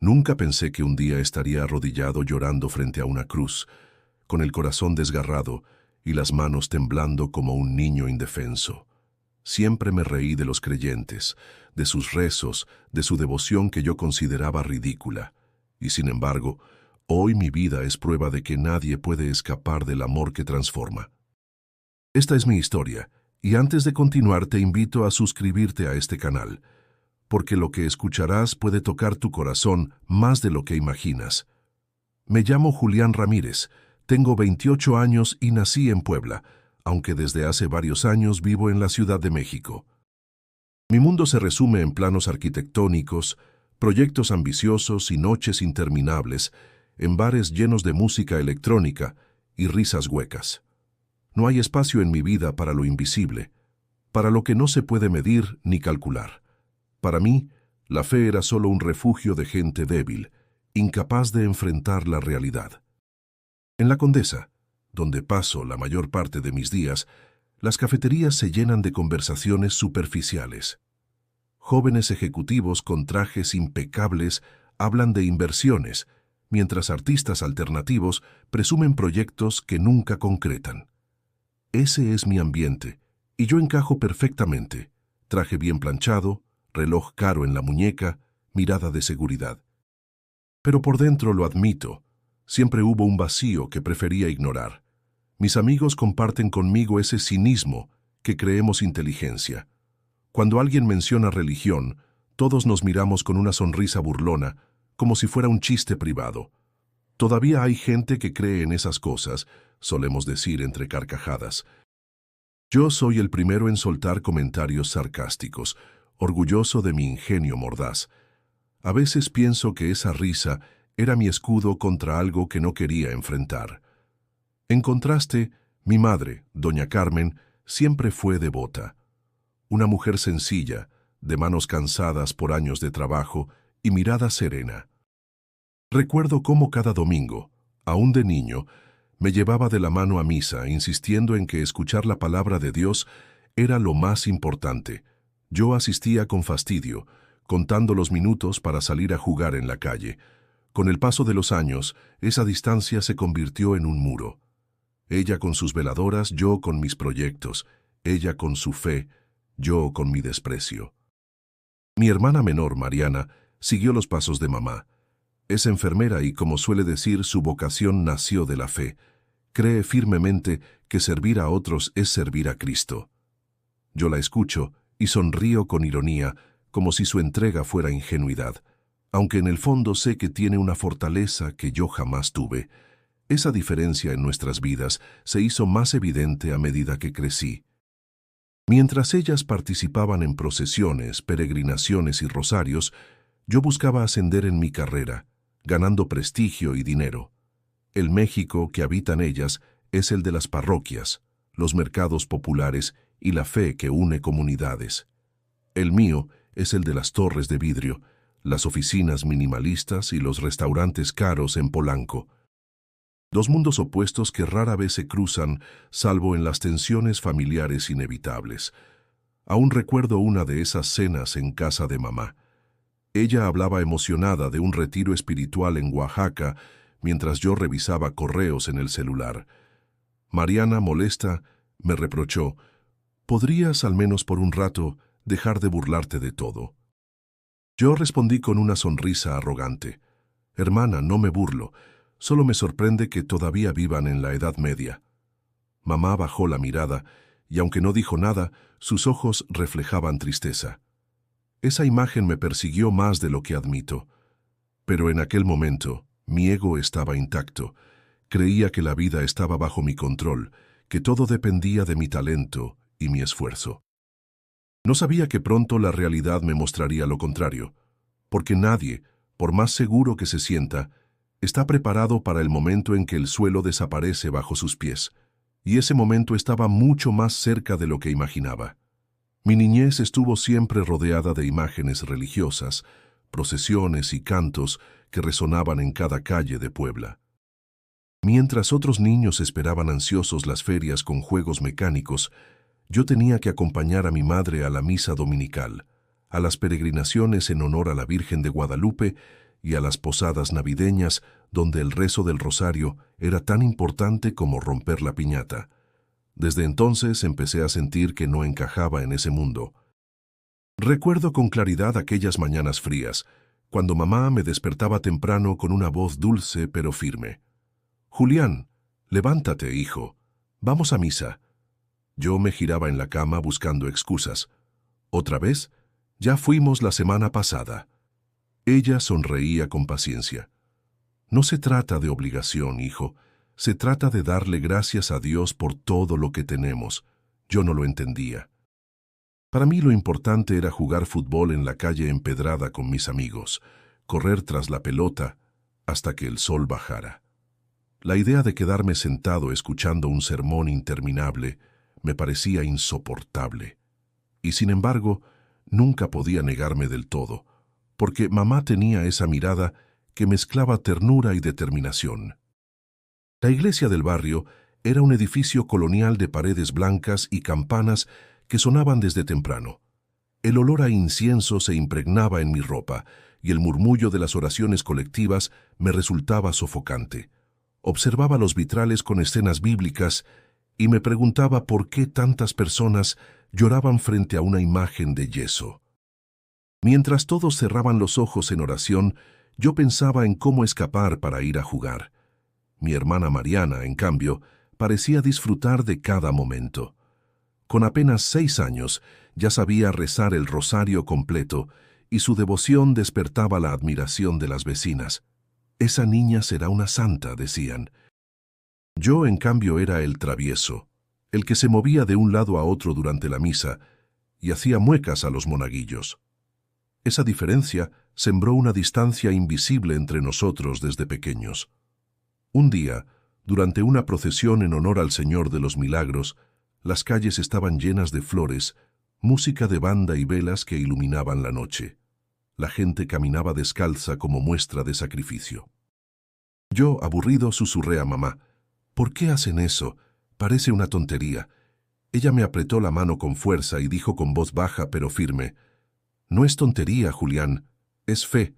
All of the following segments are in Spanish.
Nunca pensé que un día estaría arrodillado llorando frente a una cruz, con el corazón desgarrado y las manos temblando como un niño indefenso. Siempre me reí de los creyentes, de sus rezos, de su devoción que yo consideraba ridícula. Y sin embargo, hoy mi vida es prueba de que nadie puede escapar del amor que transforma. Esta es mi historia, y antes de continuar te invito a suscribirte a este canal, porque lo que escucharás puede tocar tu corazón más de lo que imaginas. Me llamo Julián Ramírez, tengo 28 años y nací en Puebla, aunque desde hace varios años vivo en la Ciudad de México. Mi mundo se resume en planos arquitectónicos, proyectos ambiciosos y noches interminables, en bares llenos de música electrónica y risas huecas. No hay espacio en mi vida para lo invisible, para lo que no se puede medir ni calcular. Para mí, la fe era solo un refugio de gente débil, incapaz de enfrentar la realidad. En la Condesa, donde paso la mayor parte de mis días, las cafeterías se llenan de conversaciones superficiales. Jóvenes ejecutivos con trajes impecables hablan de inversiones, mientras artistas alternativos presumen proyectos que nunca concretan. Ese es mi ambiente, y yo encajo perfectamente. Traje bien planchado, reloj caro en la muñeca, mirada de seguridad. Pero por dentro, lo admito, siempre hubo un vacío que prefería ignorar. Mis amigos comparten conmigo ese cinismo que creemos inteligencia. Cuando alguien menciona religión, todos nos miramos con una sonrisa burlona, como si fuera un chiste privado. Todavía hay gente que cree en esas cosas, solemos decir entre carcajadas. Yo soy el primero en soltar comentarios sarcásticos, orgulloso de mi ingenio mordaz. A veces pienso que esa risa era mi escudo contra algo que no quería enfrentar. En contraste, mi madre, doña Carmen, siempre fue devota. Una mujer sencilla, de manos cansadas por años de trabajo y mirada serena. Recuerdo cómo cada domingo, aún de niño, me llevaba de la mano a misa, insistiendo en que escuchar la palabra de Dios era lo más importante. Yo asistía con fastidio, contando los minutos para salir a jugar en la calle. Con el paso de los años, esa distancia se convirtió en un muro. Ella con sus veladoras, yo con mis proyectos, ella con su fe, yo con mi desprecio. Mi hermana menor, Mariana, siguió los pasos de mamá. Es enfermera y, como suele decir, su vocación nació de la fe. Cree firmemente que servir a otros es servir a Cristo. Yo la escucho y sonrío con ironía, como si su entrega fuera ingenuidad, aunque en el fondo sé que tiene una fortaleza que yo jamás tuve. Esa diferencia en nuestras vidas se hizo más evidente a medida que crecí. Mientras ellas participaban en procesiones, peregrinaciones y rosarios, yo buscaba ascender en mi carrera, ganando prestigio y dinero. El México que habitan ellas es el de las parroquias, los mercados populares y la fe que une comunidades. El mío es el de las torres de vidrio, las oficinas minimalistas y los restaurantes caros en Polanco. Dos mundos opuestos que rara vez se cruzan, salvo en las tensiones familiares inevitables. Aún recuerdo una de esas cenas en casa de mamá. Ella hablaba emocionada de un retiro espiritual en Oaxaca, mientras yo revisaba correos en el celular. Mariana, molesta, me reprochó: ¿podrías, al menos por un rato, dejar de burlarte de todo? Yo respondí con una sonrisa arrogante: hermana, no me burlo, solo me sorprende que todavía vivan en la Edad Media. Mamá bajó la mirada, y aunque no dijo nada, sus ojos reflejaban tristeza. Esa imagen me persiguió más de lo que admito. Pero en aquel momento, mi ego estaba intacto. Creía que la vida estaba bajo mi control, que todo dependía de mi talento y mi esfuerzo. No sabía que pronto la realidad me mostraría lo contrario, porque nadie, por más seguro que se sienta, está preparado para el momento en que el suelo desaparece bajo sus pies, y ese momento estaba mucho más cerca de lo que imaginaba. Mi niñez estuvo siempre rodeada de imágenes religiosas, procesiones y cantos que resonaban en cada calle de Puebla. Mientras otros niños esperaban ansiosos las ferias con juegos mecánicos, yo tenía que acompañar a mi madre a la misa dominical, a las peregrinaciones en honor a la Virgen de Guadalupe y a las posadas navideñas donde el rezo del rosario era tan importante como romper la piñata. Desde entonces empecé a sentir que no encajaba en ese mundo. Recuerdo con claridad aquellas mañanas frías, cuando mamá me despertaba temprano con una voz dulce pero firme. «Julián, levántate, hijo. Vamos a misa». Yo me giraba en la cama buscando excusas. «¿Otra vez? Ya fuimos la semana pasada». Ella sonreía con paciencia. «No se trata de obligación, hijo. Se trata de darle gracias a Dios por todo lo que tenemos». Yo no lo entendía. Para mí lo importante era jugar fútbol en la calle empedrada con mis amigos, correr tras la pelota hasta que el sol bajara. La idea de quedarme sentado escuchando un sermón interminable me parecía insoportable. Y sin embargo, nunca podía negarme del todo, porque mamá tenía esa mirada que mezclaba ternura y determinación. La iglesia del barrio era un edificio colonial de paredes blancas y campanas que sonaban desde temprano. El olor a incienso se impregnaba en mi ropa y el murmullo de las oraciones colectivas me resultaba sofocante. Observaba los vitrales con escenas bíblicas y me preguntaba por qué tantas personas lloraban frente a una imagen de yeso. Mientras todos cerraban los ojos en oración, yo pensaba en cómo escapar para ir a jugar. Mi hermana Mariana, en cambio, parecía disfrutar de cada momento. Con apenas 6 años ya sabía rezar el rosario completo y su devoción despertaba la admiración de las vecinas. «Esa niña será una santa», decían. Yo, en cambio, era el travieso, el que se movía de un lado a otro durante la misa y hacía muecas a los monaguillos. Esa diferencia sembró una distancia invisible entre nosotros desde pequeños. Un día, durante una procesión en honor al Señor de los Milagros, las calles estaban llenas de flores, música de banda y velas que iluminaban la noche. La gente caminaba descalza como muestra de sacrificio. Yo, aburrido, susurré a mamá: «¿Por qué hacen eso? Parece una tontería». Ella me apretó la mano con fuerza y dijo con voz baja pero firme: «No es tontería, Julián, es fe.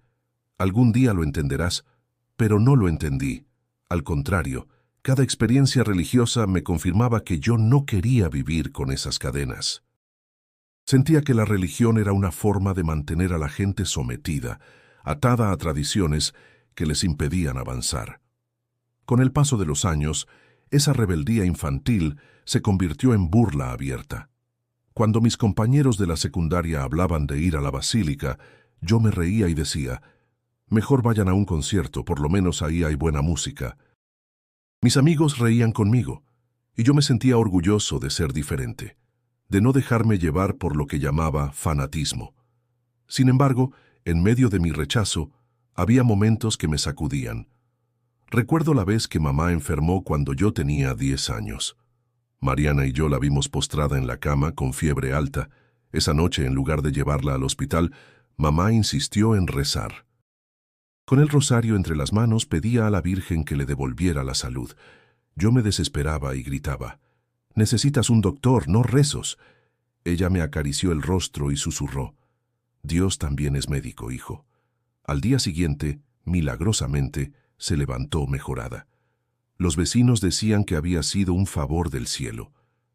Algún día lo entenderás». Pero no lo entendí. Al contrario, cada experiencia religiosa me confirmaba que yo no quería vivir con esas cadenas. Sentía que la religión era una forma de mantener a la gente sometida, atada a tradiciones que les impedían avanzar. Con el paso de los años, esa rebeldía infantil se convirtió en burla abierta. Cuando mis compañeros de la secundaria hablaban de ir a la basílica, yo me reía y decía: «Mejor vayan a un concierto, por lo menos ahí hay buena música». Mis amigos reían conmigo, y yo me sentía orgulloso de ser diferente, de no dejarme llevar por lo que llamaba fanatismo. Sin embargo, en medio de mi rechazo, había momentos que me sacudían. Recuerdo la vez que mamá enfermó cuando yo tenía 10 años. Mariana y yo la vimos postrada en la cama con fiebre alta. Esa noche, en lugar de llevarla al hospital, mamá insistió en rezar. Con el rosario entre las manos pedía a la Virgen que le devolviera la salud. Yo me desesperaba y gritaba: «Necesitas un doctor, no rezos». Ella me acarició el rostro y susurró: «Dios también es médico, hijo». Al día siguiente, milagrosamente, se levantó mejorada. Los vecinos decían que había sido un favor del cielo.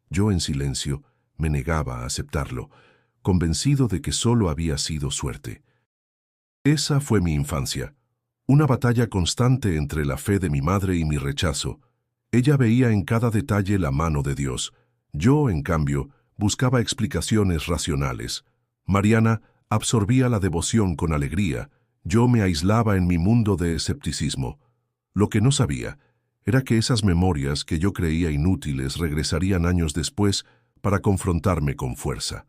Yo, en silencio, me negaba a aceptarlo, convencido de que solo había sido suerte. Esa fue mi infancia, una batalla constante entre la fe de mi madre y mi rechazo. Ella veía en cada detalle la mano de Dios. Yo, en cambio, buscaba explicaciones racionales. Mariana absorbía la devoción con alegría. Yo me aislaba en mi mundo de escepticismo. Lo que no sabía era que esas memorias que yo creía inútiles regresarían años después para confrontarme con fuerza.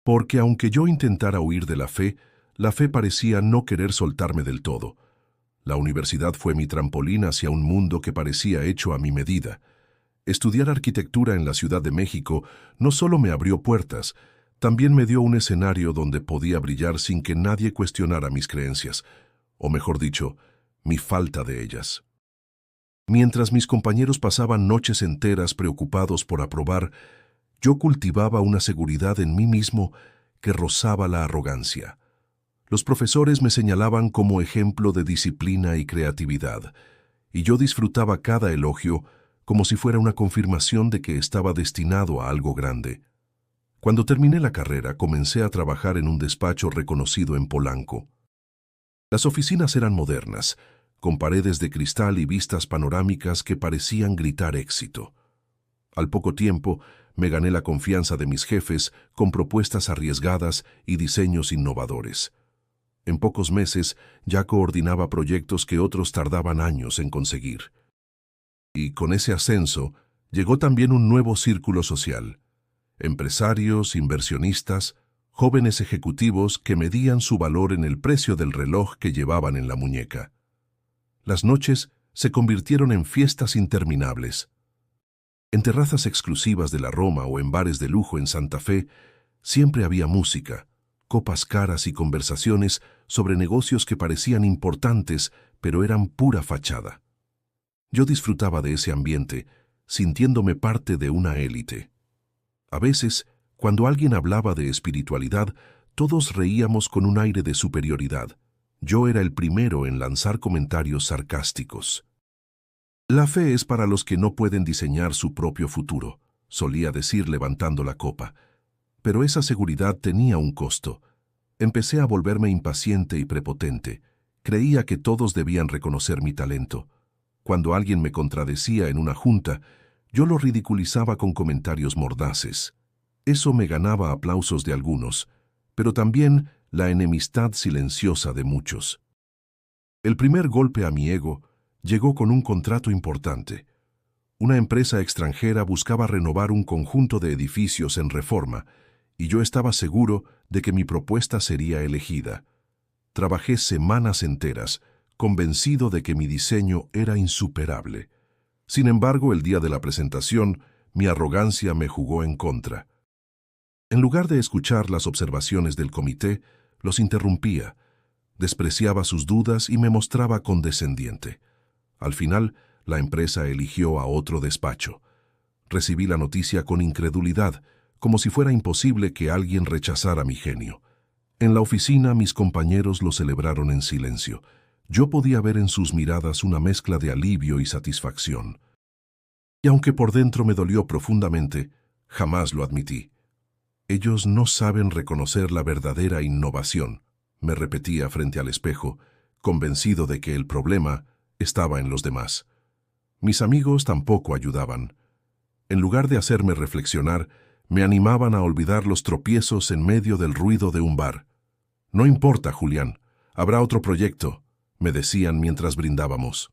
Porque aunque yo intentara huir de la fe parecía no querer soltarme del todo. La universidad fue mi trampolín hacia un mundo que parecía hecho a mi medida. Estudiar arquitectura en la Ciudad de México no solo me abrió puertas, también me dio un escenario donde podía brillar sin que nadie cuestionara mis creencias, o mejor dicho, mi falta de ellas. Mientras mis compañeros pasaban noches enteras preocupados por aprobar, yo cultivaba una seguridad en mí mismo que rozaba la arrogancia. Los profesores me señalaban como ejemplo de disciplina y creatividad, y yo disfrutaba cada elogio como si fuera una confirmación de que estaba destinado a algo grande. Cuando terminé la carrera, comencé a trabajar en un despacho reconocido en Polanco. Las oficinas eran modernas, con paredes de cristal y vistas panorámicas que parecían gritar éxito. Al poco tiempo, me gané la confianza de mis jefes con propuestas arriesgadas y diseños innovadores. En pocos meses ya coordinaba proyectos que otros tardaban años en conseguir. Y con ese ascenso llegó también un nuevo círculo social. Empresarios, inversionistas, jóvenes ejecutivos que medían su valor en el precio del reloj que llevaban en la muñeca. Las noches se convirtieron en fiestas interminables. En terrazas exclusivas de la Roma o en bares de lujo en Santa Fe, siempre había música, copas caras y conversaciones sobre negocios que parecían importantes, pero eran pura fachada. Yo disfrutaba de ese ambiente, sintiéndome parte de una élite. A veces, cuando alguien hablaba de espiritualidad, todos reíamos con un aire de superioridad. Yo era el primero en lanzar comentarios sarcásticos. La fe es para los que no pueden diseñar su propio futuro, solía decir levantando la copa. Pero esa seguridad tenía un costo. Empecé a volverme impaciente y prepotente. Creía que todos debían reconocer mi talento. Cuando alguien me contradecía en una junta, yo lo ridiculizaba con comentarios mordaces. Eso me ganaba aplausos de algunos, pero también la enemistad silenciosa de muchos. El primer golpe a mi ego llegó con un contrato importante. Una empresa extranjera buscaba renovar un conjunto de edificios en Reforma, y yo estaba seguro de que mi propuesta sería elegida. Trabajé semanas enteras, convencido de que mi diseño era insuperable. Sin embargo, el día de la presentación, mi arrogancia me jugó en contra. En lugar de escuchar las observaciones del comité, los interrumpía, despreciaba sus dudas y me mostraba condescendiente. Al final, la empresa eligió a otro despacho. Recibí la noticia con incredulidad, como si fuera imposible que alguien rechazara mi genio. En la oficina, mis compañeros lo celebraron en silencio. Yo podía ver en sus miradas una mezcla de alivio y satisfacción. Y aunque por dentro me dolió profundamente, jamás lo admití. Ellos no saben reconocer la verdadera innovación, me repetía frente al espejo, convencido de que el problema estaba en los demás. Mis amigos tampoco ayudaban. En lugar de hacerme reflexionar, me animaban a olvidar los tropiezos en medio del ruido de un bar. «No importa, Julián, habrá otro proyecto», me decían mientras brindábamos.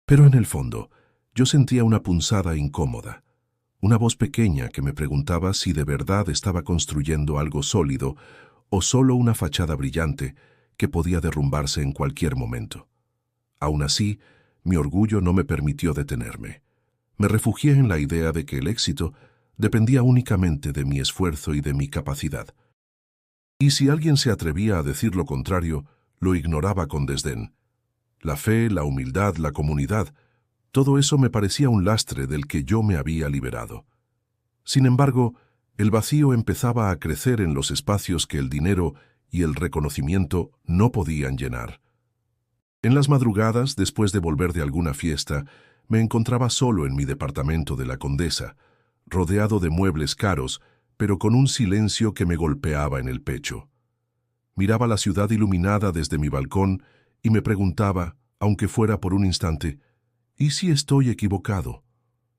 Pero en el fondo, yo sentía una punzada incómoda, una voz pequeña que me preguntaba si de verdad estaba construyendo algo sólido o solo una fachada brillante que podía derrumbarse en cualquier momento. Aún así, mi orgullo no me permitió detenerme. Me refugié en la idea de que el éxito dependía únicamente de mi esfuerzo y de mi capacidad. Y si alguien se atrevía a decir lo contrario, lo ignoraba con desdén. La fe, la humildad, la comunidad, todo eso me parecía un lastre del que yo me había liberado. Sin embargo, el vacío empezaba a crecer en los espacios que el dinero y el reconocimiento no podían llenar. En las madrugadas, después de volver de alguna fiesta, me encontraba solo en mi departamento de la Condesa, rodeado de muebles caros, pero con un silencio que me golpeaba en el pecho. Miraba la ciudad iluminada desde mi balcón y me preguntaba, aunque fuera por un instante, ¿y si estoy equivocado?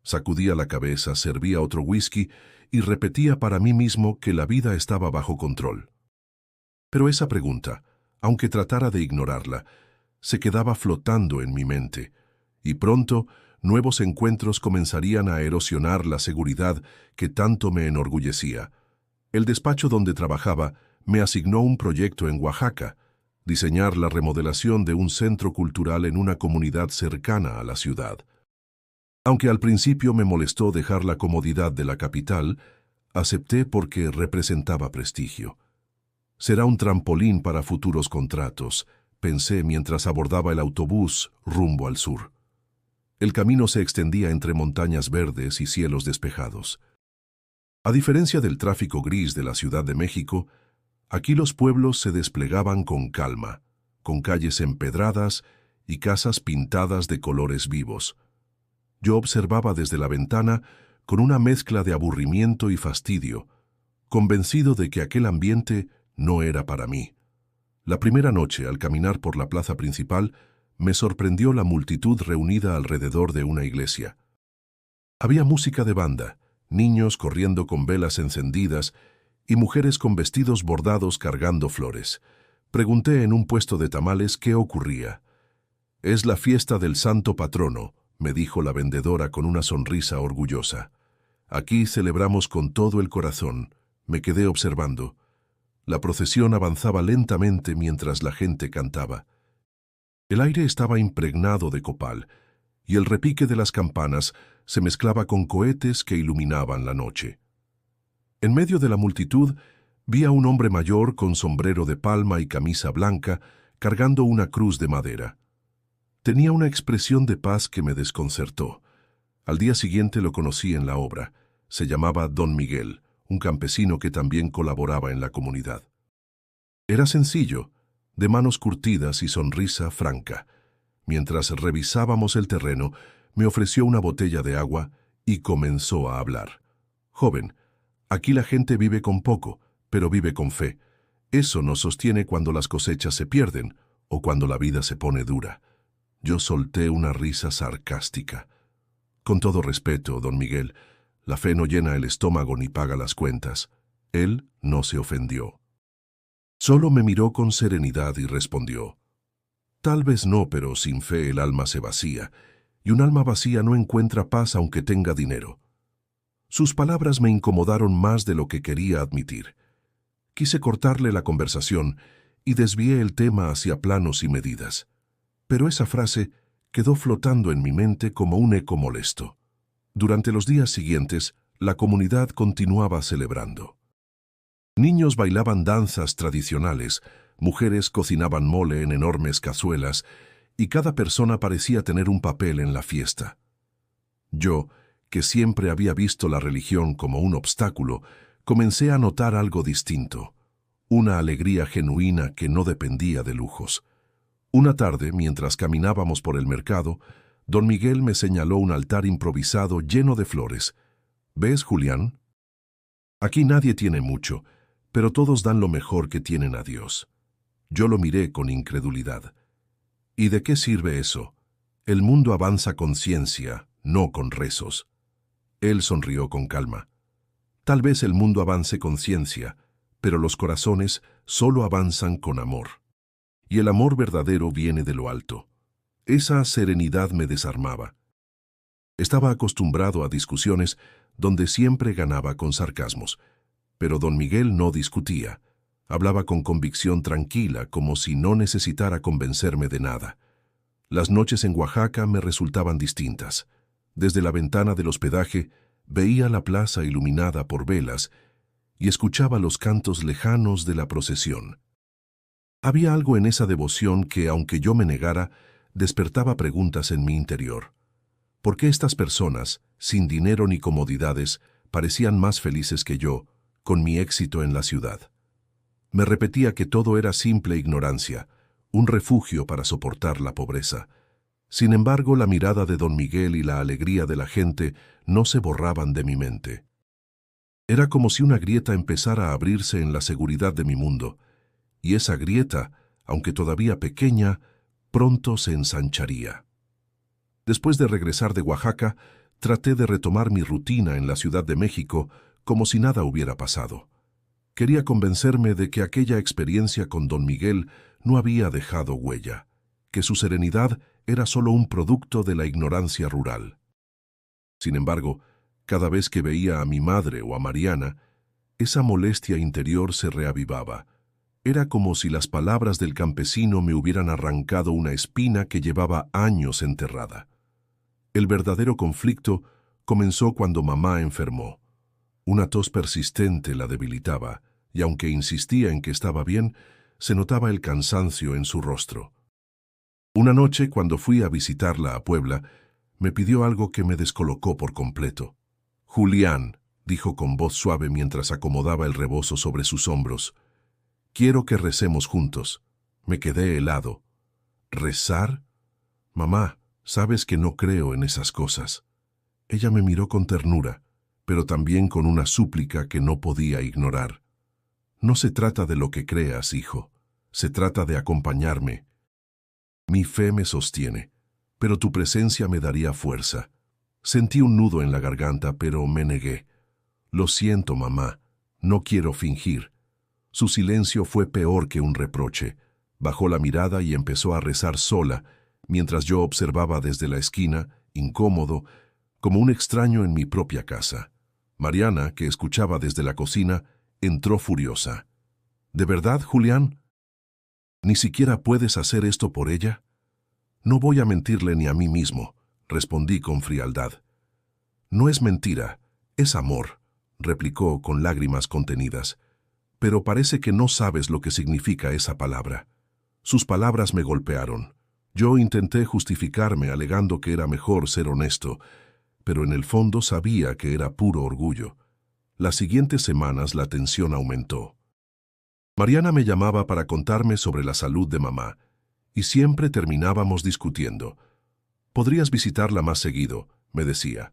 Sacudía la cabeza, servía otro whisky y repetía para mí mismo que la vida estaba bajo control. Pero esa pregunta, aunque tratara de ignorarla, se quedaba flotando en mi mente, y pronto nuevos encuentros comenzarían a erosionar la seguridad que tanto me enorgullecía. El despacho donde trabajaba me asignó un proyecto en Oaxaca, diseñar la remodelación de un centro cultural en una comunidad cercana a la ciudad. Aunque al principio me molestó dejar la comodidad de la capital, acepté porque representaba prestigio. Será un trampolín para futuros contratos, pensé mientras abordaba el autobús rumbo al sur. El camino se extendía entre montañas verdes y cielos despejados. A diferencia del tráfico gris de la Ciudad de México, Aquí los pueblos se desplegaban con calma, con calles empedradas y casas pintadas de colores vivos. Yo observaba desde la ventana con una mezcla de aburrimiento y fastidio, convencido de que aquel ambiente no era para mí. La primera noche, al caminar por la plaza principal, me sorprendió la multitud reunida alrededor de una iglesia. Había música de banda, niños corriendo con velas encendidas y mujeres con vestidos bordados cargando flores. Pregunté en un puesto de tamales qué ocurría. «Es la fiesta del santo patrono», me dijo la vendedora con una sonrisa orgullosa. «Aquí celebramos con todo el corazón». Me quedé observando. La procesión avanzaba lentamente mientras la gente cantaba. El aire estaba impregnado de copal, y el repique de las campanas se mezclaba con cohetes que iluminaban la noche. En medio de la multitud vi a un hombre mayor con sombrero de palma y camisa blanca cargando una cruz de madera. Tenía una expresión de paz que me desconcertó. Al día siguiente lo conocí en la obra. Se llamaba Don Miguel, un campesino que también colaboraba en la comunidad. Era sencillo, de manos curtidas y sonrisa franca. Mientras revisábamos el terreno, me ofreció una botella de agua y comenzó a hablar. «Joven, aquí la gente vive con poco, pero vive con fe. Eso nos sostiene cuando las cosechas se pierden o cuando la vida se pone dura». Yo solté una risa sarcástica. «Con todo respeto, don Miguel, la fe no llena el estómago ni paga las cuentas». Él no se ofendió. Solo me miró con serenidad y respondió: «Tal vez no, pero sin fe el alma se vacía, y un alma vacía no encuentra paz aunque tenga dinero». Sus palabras me incomodaron más de lo que quería admitir. Quise cortarle la conversación y desvié el tema hacia planos y medidas. Pero esa frase quedó flotando en mi mente como un eco molesto. Durante los días siguientes, la comunidad continuaba celebrando. Niños bailaban danzas tradicionales, mujeres cocinaban mole en enormes cazuelas, y cada persona parecía tener un papel en la fiesta. Yo, que siempre había visto la religión como un obstáculo, comencé a notar algo distinto, una alegría genuina que no dependía de lujos. Una tarde, mientras caminábamos por el mercado, don Miguel me señaló un altar improvisado lleno de flores. «¿Ves, Julián? Aquí nadie tiene mucho, pero todos dan lo mejor que tienen a Dios». Yo lo miré con incredulidad. «¿Y de qué sirve eso? El mundo avanza con ciencia, no con rezos». Él sonrió con calma. «Tal vez el mundo avance con ciencia, pero los corazones solo avanzan con amor. Y el amor verdadero viene de lo alto». Esa serenidad me desarmaba. Estaba acostumbrado a discusiones donde siempre ganaba con sarcasmos, pero don Miguel no discutía. Hablaba con convicción tranquila, como si no necesitara convencerme de nada. Las noches en Oaxaca me resultaban distintas. Desde la ventana del hospedaje veía la plaza iluminada por velas y escuchaba los cantos lejanos de la procesión. Había algo en esa devoción que, aunque yo me negara, despertaba preguntas en mi interior. ¿Por qué estas personas, sin dinero ni comodidades, parecían más felices que yo, con mi éxito en la ciudad? Me repetía que todo era simple ignorancia, un refugio para soportar la pobreza. Sin embargo, la mirada de don Miguel y la alegría de la gente no se borraban de mi mente. Era como si una grieta empezara a abrirse en la seguridad de mi mundo, y esa grieta, aunque todavía pequeña, pronto se ensancharía. Después de regresar de Oaxaca, traté de retomar mi rutina en la Ciudad de México como si nada hubiera pasado. Quería convencerme de que aquella experiencia con don Miguel no había dejado huella, que su serenidad era solo un producto de la ignorancia rural. Sin embargo, cada vez que veía a mi madre o a Mariana, esa molestia interior se reavivaba. Era como si las palabras del campesino me hubieran arrancado una espina que llevaba años enterrada. El verdadero conflicto comenzó cuando mamá enfermó. Una tos persistente la debilitaba, y aunque insistía en que estaba bien, se notaba el cansancio en su rostro. Una noche, cuando fui a visitarla a Puebla, me pidió algo que me descolocó por completo. «Julián», dijo con voz suave mientras acomodaba el rebozo sobre sus hombros, Quiero que recemos juntos. Me quedé helado. ¿Rezar? Mamá, sabes que no creo en esas cosas. Ella me miró con ternura, pero también con una súplica que no podía ignorar. No se trata de lo que creas, hijo. Se trata de acompañarme. Mi fe me sostiene, pero tu presencia me daría fuerza. Sentí un nudo en la garganta, pero me negué. Lo siento, mamá. No quiero fingir. Su silencio fue peor que un reproche. Bajó la mirada y empezó a rezar sola, mientras yo observaba desde la esquina, incómodo, como un extraño en mi propia casa. Mariana, que escuchaba desde la cocina, entró furiosa. ¿De verdad, Julián? ¿Ni siquiera puedes hacer esto por ella? No voy a mentirle ni a mí mismo, respondí con frialdad. No es mentira, es amor, replicó con lágrimas contenidas. Pero parece que no sabes lo que significa esa palabra. Sus palabras me golpearon. Yo intenté justificarme alegando que era mejor ser honesto, pero en el fondo sabía que era puro orgullo. Las siguientes semanas la tensión aumentó. Mariana me llamaba para contarme sobre la salud de mamá, y siempre terminábamos discutiendo. «Podrías visitarla más seguido», me decía.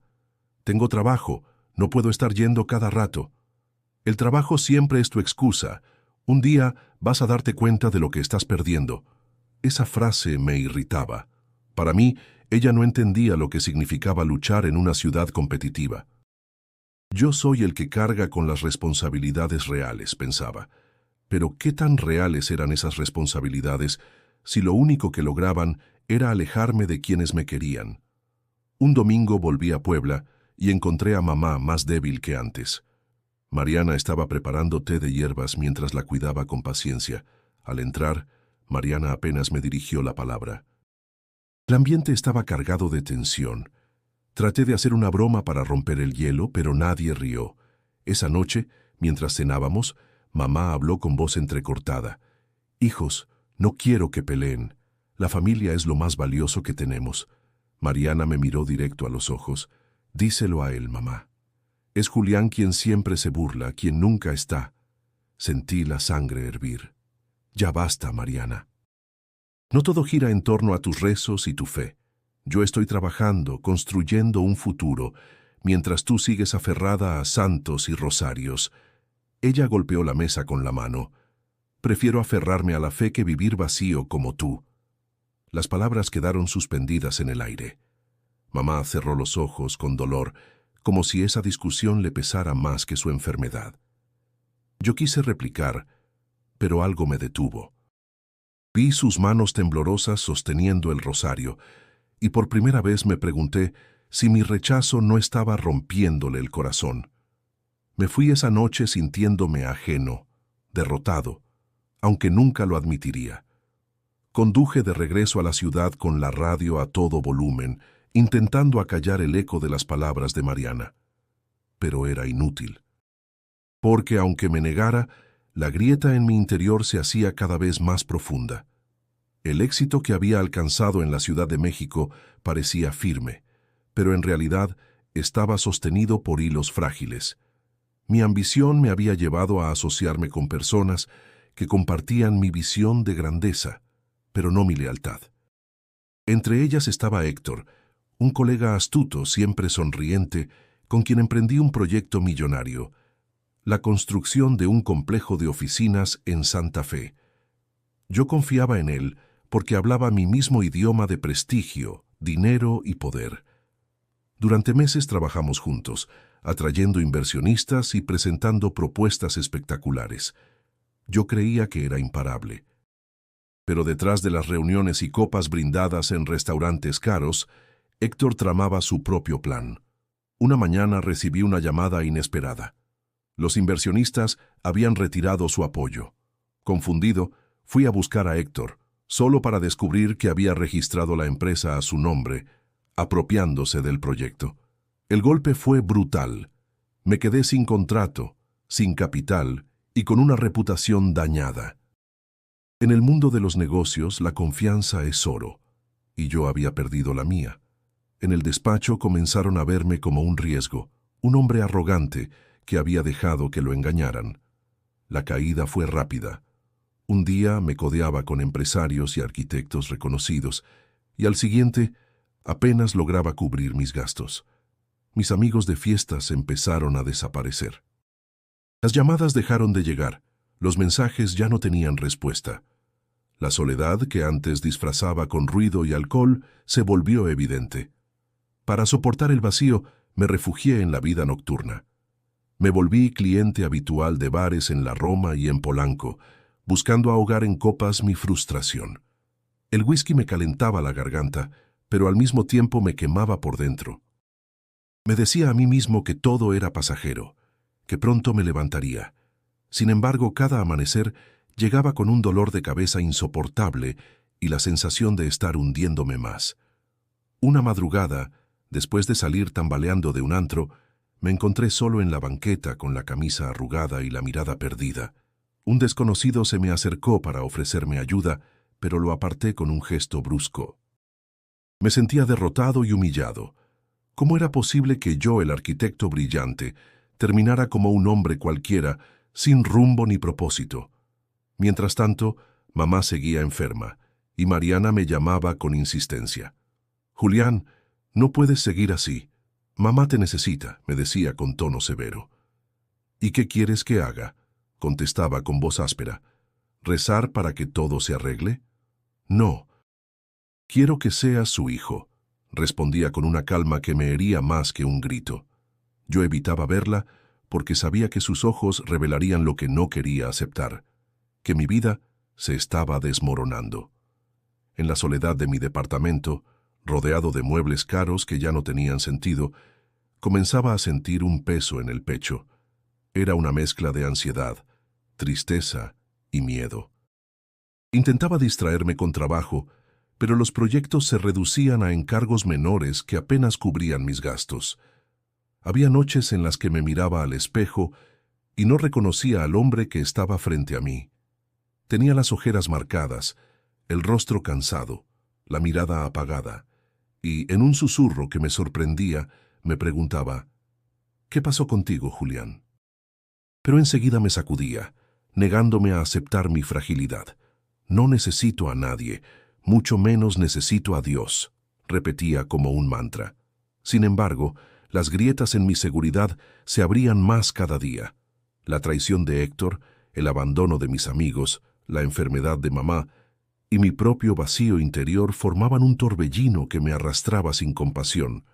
«Tengo trabajo, no puedo estar yendo cada rato». «El trabajo siempre es tu excusa. Un día vas a darte cuenta de lo que estás perdiendo». Esa frase me irritaba. Para mí, ella no entendía lo que significaba luchar en una ciudad competitiva. Yo soy el que carga con las responsabilidades reales, pensaba. Pero ¿qué tan reales eran esas responsabilidades si lo único que lograban era alejarme de quienes me querían? Un domingo volví a Puebla y encontré a mamá más débil que antes. Mariana estaba preparando té de hierbas mientras la cuidaba con paciencia. Al entrar, Mariana apenas me dirigió la palabra. El ambiente estaba cargado de tensión. Traté de hacer una broma para romper el hielo, pero nadie rió. Esa noche, mientras cenábamos, mamá habló con voz entrecortada. «Hijos, no quiero que peleen. La familia es lo más valioso que tenemos». Mariana me miró directo a los ojos. «Díselo a él, mamá. Es Julián quien siempre se burla, quien nunca está». Sentí la sangre hervir. «Ya basta, Mariana. No todo gira en torno a tus rezos y tu fe. Yo estoy trabajando, construyendo un futuro, mientras tú sigues aferrada a santos y rosarios». Ella golpeó la mesa con la mano. «Prefiero aferrarme a la fe que vivir vacío como tú». Las palabras quedaron suspendidas en el aire. Mamá cerró los ojos con dolor, como si esa discusión le pesara más que su enfermedad. Yo quise replicar, pero algo me detuvo. Vi sus manos temblorosas sosteniendo el rosario, y por primera vez me pregunté si mi rechazo no estaba rompiéndole el corazón. Me fui esa noche sintiéndome ajeno, derrotado, aunque nunca lo admitiría. Conduje de regreso a la ciudad con la radio a todo volumen, intentando acallar el eco de las palabras de Mariana. Pero era inútil. Porque aunque me negara, la grieta en mi interior se hacía cada vez más profunda. El éxito que había alcanzado en la Ciudad de México parecía firme, pero en realidad estaba sostenido por hilos frágiles. Mi ambición me había llevado a asociarme con personas que compartían mi visión de grandeza, pero no mi lealtad. Entre ellas estaba Héctor, un colega astuto, siempre sonriente, con quien emprendí un proyecto millonario, la construcción de un complejo de oficinas en Santa Fe. Yo confiaba en él porque hablaba mi mismo idioma de prestigio, dinero y poder. Durante meses trabajamos juntos, atrayendo inversionistas y presentando propuestas espectaculares. Yo creía que era imparable. Pero detrás de las reuniones y copas brindadas en restaurantes caros, Héctor tramaba su propio plan. Una mañana recibí una llamada inesperada. Los inversionistas habían retirado su apoyo. Confundido, fui a buscar a Héctor, solo para descubrir que había registrado la empresa a su nombre, apropiándose del proyecto. El golpe fue brutal. Me quedé sin contrato, sin capital y con una reputación dañada. En el mundo de los negocios, la confianza es oro, y yo había perdido la mía. En el despacho comenzaron a verme como un riesgo, un hombre arrogante que había dejado que lo engañaran. La caída fue rápida. Un día me codeaba con empresarios y arquitectos reconocidos, y al siguiente apenas lograba cubrir mis gastos. Mis amigos de fiestas empezaron a desaparecer. Las llamadas dejaron de llegar, los mensajes ya no tenían respuesta. La soledad que antes disfrazaba con ruido y alcohol se volvió evidente. Para soportar el vacío, me refugié en la vida nocturna. Me volví cliente habitual de bares en la Roma y en Polanco, buscando ahogar en copas mi frustración. El whisky me calentaba la garganta, pero al mismo tiempo me quemaba por dentro. Me decía a mí mismo que todo era pasajero, que pronto me levantaría. Sin embargo, cada amanecer llegaba con un dolor de cabeza insoportable y la sensación de estar hundiéndome más. Una madrugada, después de salir tambaleando de un antro, me encontré solo en la banqueta con la camisa arrugada y la mirada perdida. Un desconocido se me acercó para ofrecerme ayuda, pero lo aparté con un gesto brusco. Me sentía derrotado y humillado. ¿Cómo era posible que yo, el arquitecto brillante, terminara como un hombre cualquiera, sin rumbo ni propósito? Mientras tanto, mamá seguía enferma, y Mariana me llamaba con insistencia. «Julián, no puedes seguir así. Mamá te necesita», me decía con tono severo. «¿Y qué quieres que haga?», contestaba con voz áspera. «¿Rezar para que todo se arregle?». «No. Quiero que seas su hijo», respondía con una calma que me hería más que un grito. Yo evitaba verla porque sabía que sus ojos revelarían lo que no quería aceptar, que mi vida se estaba desmoronando. En la soledad de mi departamento, rodeado de muebles caros que ya no tenían sentido, comenzaba a sentir un peso en el pecho. Era una mezcla de ansiedad, tristeza y miedo. Intentaba distraerme con trabajo, pero los proyectos se reducían a encargos menores que apenas cubrían mis gastos. Había noches en las que me miraba al espejo y no reconocía al hombre que estaba frente a mí. Tenía las ojeras marcadas, el rostro cansado, la mirada apagada, y en un susurro que me sorprendía, me preguntaba: «¿Qué pasó contigo, Julián?». Pero enseguida me sacudía, negándome a aceptar mi fragilidad. «No necesito a nadie, mucho menos necesito a Dios», repetía como un mantra. Sin embargo, las grietas en mi seguridad se abrían más cada día. La traición de Héctor, el abandono de mis amigos, la enfermedad de mamá y mi propio vacío interior formaban un torbellino que me arrastraba sin compasión.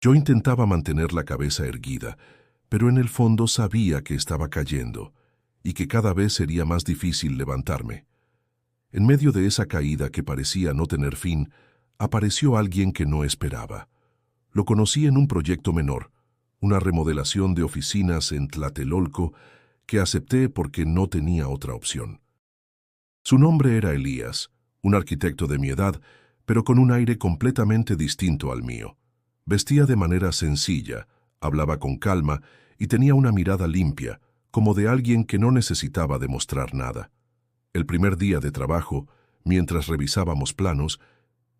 Yo intentaba mantener la cabeza erguida, pero en el fondo sabía que estaba cayendo y que cada vez sería más difícil levantarme. En medio de esa caída que parecía no tener fin, apareció alguien que no esperaba. Lo conocí en un proyecto menor, una remodelación de oficinas en Tlatelolco, que acepté porque no tenía otra opción. Su nombre era Elías, un arquitecto de mi edad, pero con un aire completamente distinto al mío. Vestía de manera sencilla, hablaba con calma y tenía una mirada limpia, como de alguien que no necesitaba demostrar nada. El primer día de trabajo, mientras revisábamos planos,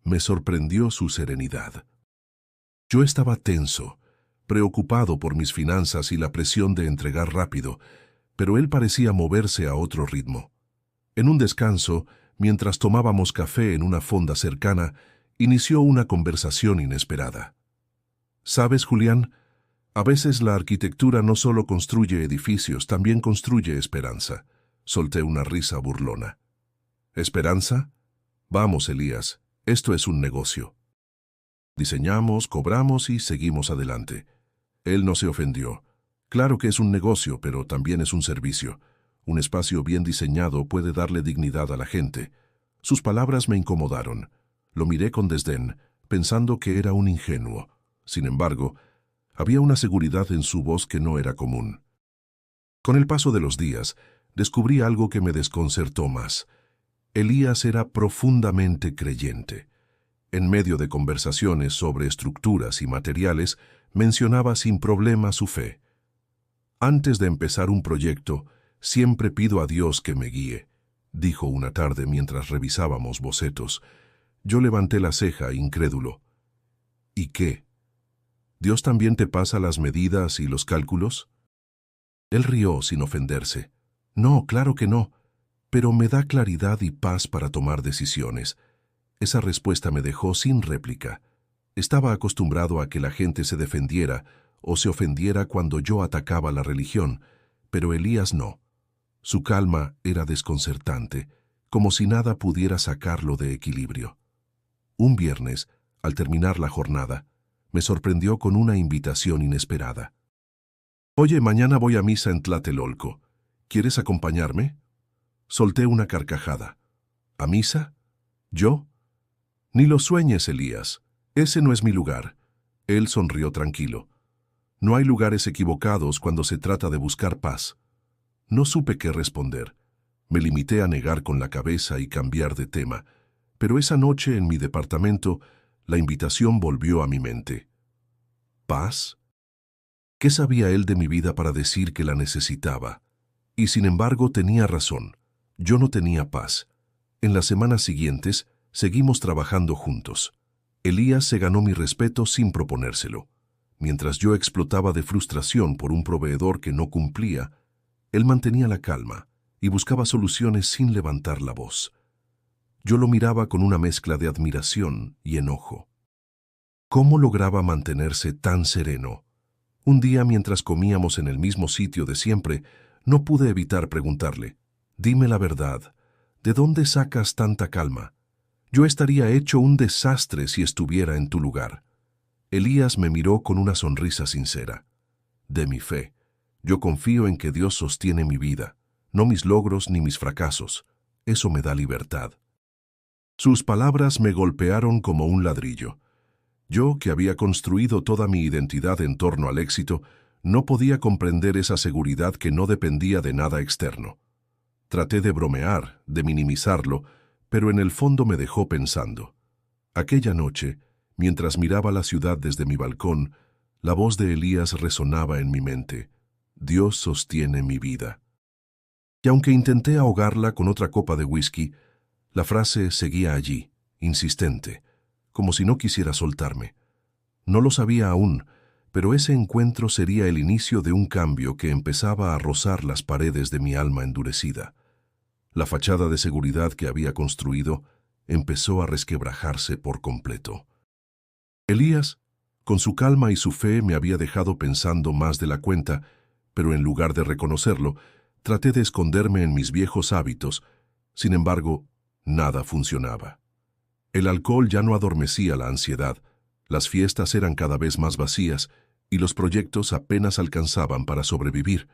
me sorprendió su serenidad. Yo estaba tenso, preocupado por mis finanzas y la presión de entregar rápido, pero él parecía moverse a otro ritmo. En un descanso, mientras tomábamos café en una fonda cercana, inició una conversación inesperada. «¿Sabes, Julián? A veces la arquitectura no solo construye edificios, también construye esperanza». Solté una risa burlona. «¿Esperanza? Vamos, Elías, esto es un negocio». Diseñamos, cobramos y seguimos adelante. Él no se ofendió. Claro que es un negocio, pero también es un servicio. Un espacio bien diseñado puede darle dignidad a la gente. Sus palabras me incomodaron. Lo miré con desdén, pensando que era un ingenuo. Sin embargo, había una seguridad en su voz que no era común. Con el paso de los días, descubrí algo que me desconcertó más. Elías era profundamente creyente. En medio de conversaciones sobre estructuras y materiales, mencionaba sin problema su fe. «Antes de empezar un proyecto, siempre pido a Dios que me guíe», dijo una tarde mientras revisábamos bocetos. Yo levanté la ceja, incrédulo. «¿Y qué? ¿Dios también te pasa las medidas y los cálculos?». Él rió sin ofenderse. «No, claro que no. pero me da claridad y paz para tomar decisiones. Esa respuesta me dejó sin réplica. Estaba acostumbrado a que la gente se defendiera o se ofendiera cuando yo atacaba la religión, pero Elías no. Su calma era desconcertante, como si nada pudiera sacarlo de equilibrio. Un viernes, al terminar la jornada, me sorprendió con una invitación inesperada. «Oye, mañana voy a misa en Tlatelolco. ¿Quieres acompañarme?» Solté una carcajada. ¿A misa? ¿Yo? Ni lo sueñes, Elías. Ese no es mi lugar. Él sonrió tranquilo. No hay lugares equivocados cuando se trata de buscar paz. No supe qué responder. Me limité a negar con la cabeza y cambiar de tema, pero esa noche en mi departamento la invitación volvió a mi mente. ¿Paz? ¿Qué sabía él de mi vida para decir que la necesitaba? Y sin embargo tenía razón. Yo no tenía paz. En las semanas siguientes seguimos trabajando juntos. Elías se ganó mi respeto sin proponérselo. Mientras yo explotaba de frustración por un proveedor que no cumplía, él mantenía la calma y buscaba soluciones sin levantar la voz. Yo lo miraba con una mezcla de admiración y enojo. ¿Cómo lograba mantenerse tan sereno? Un día, mientras comíamos en el mismo sitio de siempre, no pude evitar preguntarle: «Dime la verdad, ¿de dónde sacas tanta calma? Yo estaría hecho un desastre si estuviera en tu lugar». Elías me miró con una sonrisa sincera. «De mi fe. Yo confío en que Dios sostiene mi vida, no mis logros ni mis fracasos. Eso me da libertad». Sus palabras me golpearon como un ladrillo. Yo, que había construido toda mi identidad en torno al éxito, no podía comprender esa seguridad que no dependía de nada externo. Traté de bromear, de minimizarlo, pero en el fondo me dejó pensando. Aquella noche, mientras miraba la ciudad desde mi balcón, la voz de Elías resonaba en mi mente. Dios sostiene mi vida. Y aunque intenté ahogarla con otra copa de whisky, la frase seguía allí, insistente, como si no quisiera soltarme. No lo sabía aún, pero ese encuentro sería el inicio de un cambio que empezaba a rozar las paredes de mi alma endurecida. La fachada de seguridad que había construido empezó a resquebrajarse por completo. Elías, con su calma y su fe, me había dejado pensando más de la cuenta, pero en lugar de reconocerlo, traté de esconderme en mis viejos hábitos. Sin embargo, nada funcionaba. El alcohol ya no adormecía la ansiedad, las fiestas eran cada vez más vacías y los proyectos apenas alcanzaban para sobrevivir.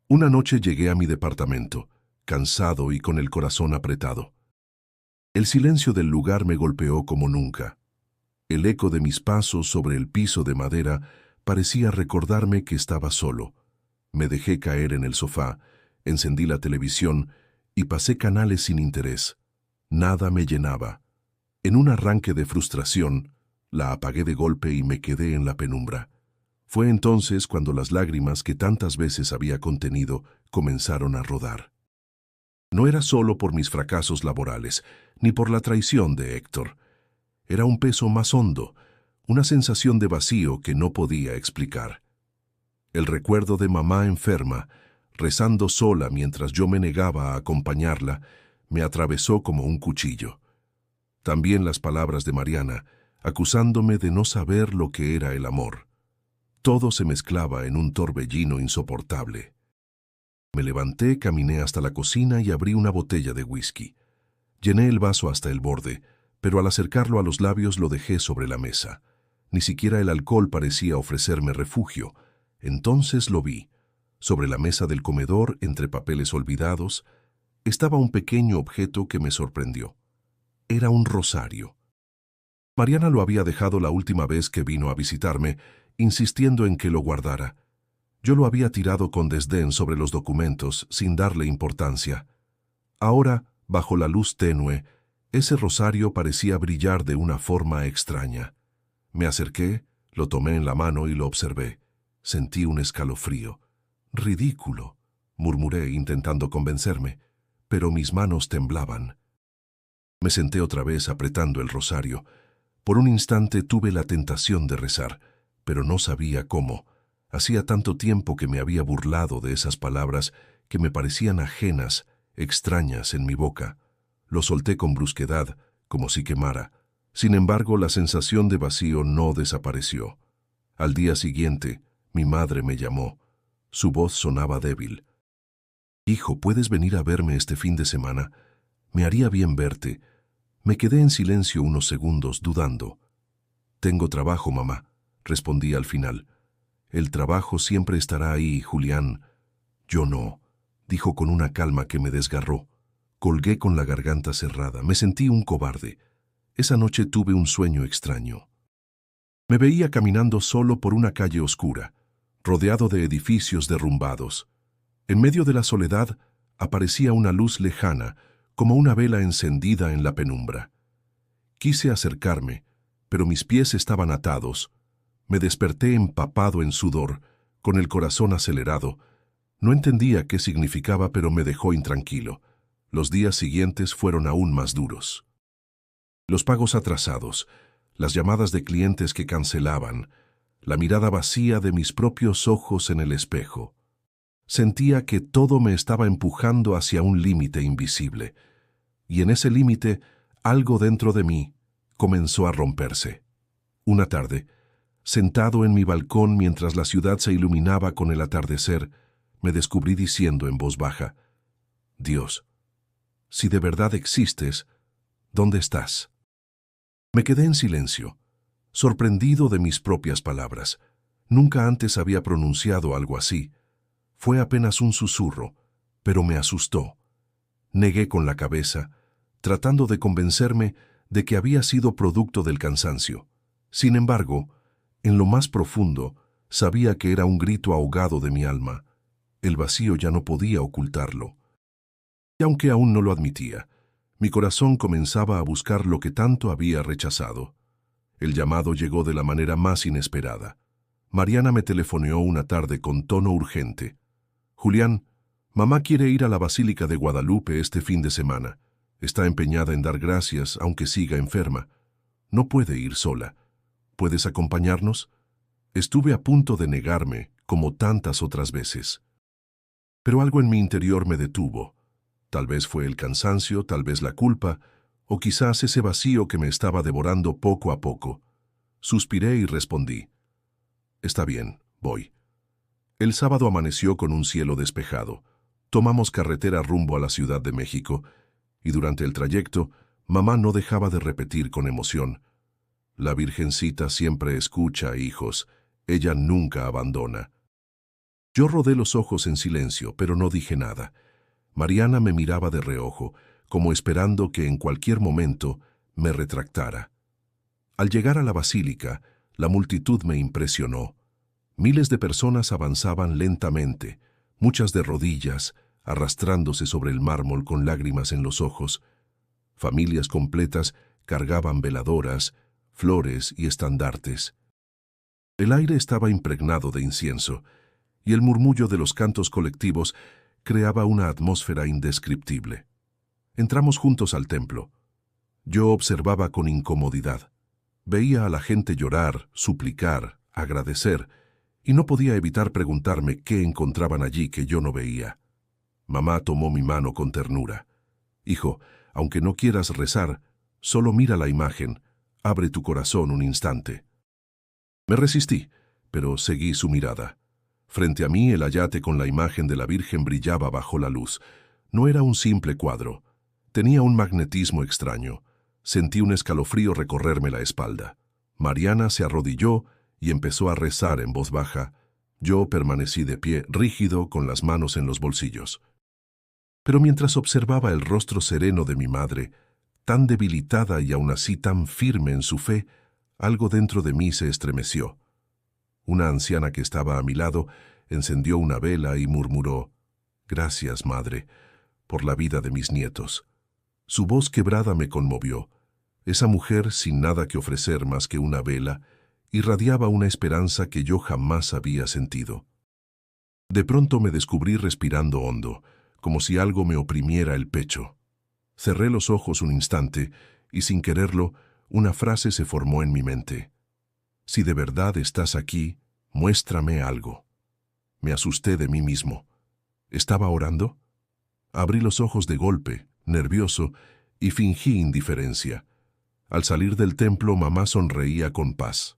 Una noche llegué a mi departamento, cansado y con el corazón apretado. El silencio del lugar me golpeó como nunca. El eco de mis pasos sobre el piso de madera parecía recordarme que estaba solo. Me dejé caer en el sofá, encendí la televisión y pasé canales sin interés. Nada me llenaba. En un arranque de frustración, la apagué de golpe y me quedé en la penumbra. Fue entonces cuando las lágrimas que tantas veces había contenido comenzaron a rodar. No era solo por mis fracasos laborales, ni por la traición de Héctor. Era un peso más hondo, una sensación de vacío que no podía explicar. El recuerdo de mamá enferma, rezando sola mientras yo me negaba a acompañarla, me atravesó como un cuchillo. También las palabras de Mariana, acusándome de no saber lo que era el amor. Todo se mezclaba en un torbellino insoportable. Me levanté, caminé hasta la cocina y abrí una botella de whisky. Llené el vaso hasta el borde, pero al acercarlo a los labios lo dejé sobre la mesa. Ni siquiera el alcohol parecía ofrecerme refugio. Entonces lo vi. Sobre la mesa del comedor, entre papeles olvidados, estaba un pequeño objeto que me sorprendió. Era un rosario. Mariana lo había dejado la última vez que vino a visitarme, insistiendo en que lo guardara. Yo lo había tirado con desdén sobre los documentos, sin darle importancia. Ahora, bajo la luz tenue, ese rosario parecía brillar de una forma extraña. Me acerqué, lo tomé en la mano y lo observé. Sentí un escalofrío. «Ridículo», murmuré intentando convencerme, pero mis manos temblaban. Me senté otra vez apretando el rosario. Por un instante tuve la tentación de rezar, pero no sabía cómo. Hacía tanto tiempo que me había burlado de esas palabras que me parecían ajenas extrañas en mi boca. Lo solté con brusquedad, como si quemara. Sin embargo, la sensación de vacío no desapareció. Al día siguiente, mi madre me llamó. Su voz sonaba débil. «Hijo, ¿puedes venir a verme este fin de semana? Me haría bien verte». Me quedé en silencio unos segundos, dudando. «Tengo trabajo, mamá», respondí al final. «El trabajo siempre estará ahí, Julián». «Yo no», dijo con una calma que me desgarró. Colgué con la garganta cerrada. Me sentí un cobarde. Esa noche tuve un sueño extraño. Me veía caminando solo por una calle oscura, rodeado de edificios derrumbados. En medio de la soledad aparecía una luz lejana, como una vela encendida en la penumbra. Quise acercarme, pero mis pies estaban atados. Me desperté empapado en sudor, con el corazón acelerado. No entendía qué significaba, pero me dejó intranquilo. Los días siguientes fueron aún más duros. Los pagos atrasados, las llamadas de clientes que cancelaban, la mirada vacía de mis propios ojos en el espejo. Sentía que todo me estaba empujando hacia un límite invisible, y en ese límite, algo dentro de mí comenzó a romperse. Una tarde, sentado en mi balcón mientras la ciudad se iluminaba con el atardecer, me descubrí diciendo en voz baja: «Dios, si de verdad existes, ¿dónde estás?». Me quedé en silencio, sorprendido de mis propias palabras. Nunca antes había pronunciado algo así. Fue apenas un susurro, pero me asustó. Negué con la cabeza, tratando de convencerme de que había sido producto del cansancio. Sin embargo, en lo más profundo, sabía que era un grito ahogado de mi alma. El vacío ya no podía ocultarlo. Y aunque aún no lo admitía, mi corazón comenzaba a buscar lo que tanto había rechazado. El llamado llegó de la manera más inesperada. Mariana me telefoneó una tarde con tono urgente. «Julián, mamá quiere ir a la Basílica de Guadalupe este fin de semana. Está empeñada en dar gracias, aunque siga enferma. No puede ir sola. ¿Puedes acompañarnos?». Estuve a punto de negarme, como tantas otras veces. Pero algo en mi interior me detuvo. Tal vez fue el cansancio, tal vez la culpa, o quizás ese vacío que me estaba devorando poco a poco. Suspiré y respondí: «Está bien, voy». El sábado amaneció con un cielo despejado. Tomamos carretera rumbo a la Ciudad de México, y durante el trayecto, mamá no dejaba de repetir con emoción: «La Virgencita siempre escucha, hijos. Ella nunca abandona». Yo rodé los ojos en silencio, pero no dije nada. Mariana me miraba de reojo, como esperando que en cualquier momento me retractara. Al llegar a la basílica, la multitud me impresionó. Miles de personas avanzaban lentamente, muchas de rodillas, arrastrándose sobre el mármol con lágrimas en los ojos. Familias completas cargaban veladoras, flores y estandartes. El aire estaba impregnado de incienso, y el murmullo de los cantos colectivos creaba una atmósfera indescriptible. Entramos juntos al templo. Yo observaba con incomodidad. Veía a la gente llorar, suplicar, agradecer, y no podía evitar preguntarme qué encontraban allí que yo no veía. Mamá tomó mi mano con ternura. «Hijo, aunque no quieras rezar, solo mira la imagen, abre tu corazón un instante». Me resistí, pero seguí su mirada. Frente a mí, el ayate con la imagen de la Virgen brillaba bajo la luz. No era un simple cuadro. Tenía un magnetismo extraño. Sentí un escalofrío recorrerme la espalda. Mariana se arrodilló y empezó a rezar en voz baja. Yo permanecí de pie, rígido, con las manos en los bolsillos. Pero mientras observaba el rostro sereno de mi madre, tan debilitada y aún así tan firme en su fe, algo dentro de mí se estremeció. Una anciana que estaba a mi lado encendió una vela y murmuró: «Gracias, madre, por la vida de mis nietos». Su voz quebrada me conmovió. Esa mujer, sin nada que ofrecer más que una vela, irradiaba una esperanza que yo jamás había sentido. De pronto me descubrí respirando hondo, como si algo me oprimiera el pecho. Cerré los ojos un instante y, sin quererlo, una frase se formó en mi mente: «Si de verdad estás aquí, muéstrame algo». Me asusté de mí mismo. ¿Estaba orando? Abrí los ojos de golpe, nervioso, y fingí indiferencia. Al salir del templo, mamá sonreía con paz.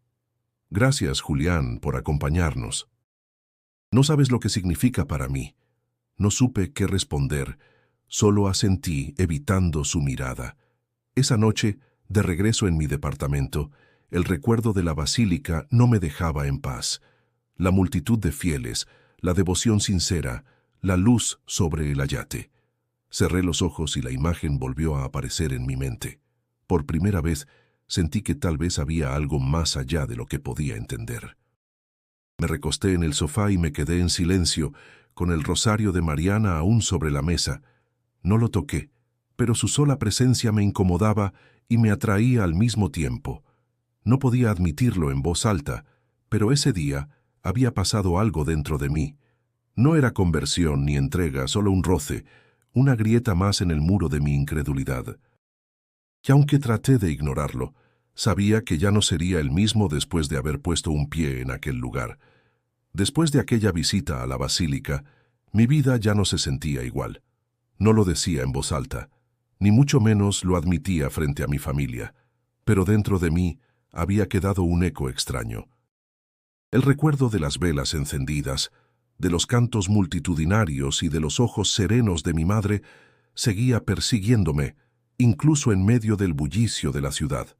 Gracias, Julián, por acompañarnos. No sabes lo que significa para mí. No supe qué responder, solo asentí, evitando su mirada. Esa noche, de regreso en mi departamento, el recuerdo de la basílica no me dejaba en paz. La multitud de fieles, la devoción sincera, la luz sobre el ayate. Cerré los ojos y la imagen volvió a aparecer en mi mente. Por primera vez, sentí que tal vez había algo más allá de lo que podía entender. Me recosté en el sofá y me quedé en silencio, con el rosario de Mariana aún sobre la mesa. No lo toqué, pero su sola presencia me incomodaba y me atraía al mismo tiempo. No podía admitirlo en voz alta, pero ese día había pasado algo dentro de mí. No era conversión ni entrega, solo un roce, una grieta más en el muro de mi incredulidad. Y aunque traté de ignorarlo, sabía que ya no sería el mismo después de haber puesto un pie en aquel lugar. Después de aquella visita a la basílica, mi vida ya no se sentía igual. No lo decía en voz alta, ni mucho menos lo admitía frente a mi familia, pero dentro de mí había quedado un eco extraño. El recuerdo de las velas encendidas, de los cantos multitudinarios y de los ojos serenos de mi madre seguía persiguiéndome, incluso en medio del bullicio de la ciudad.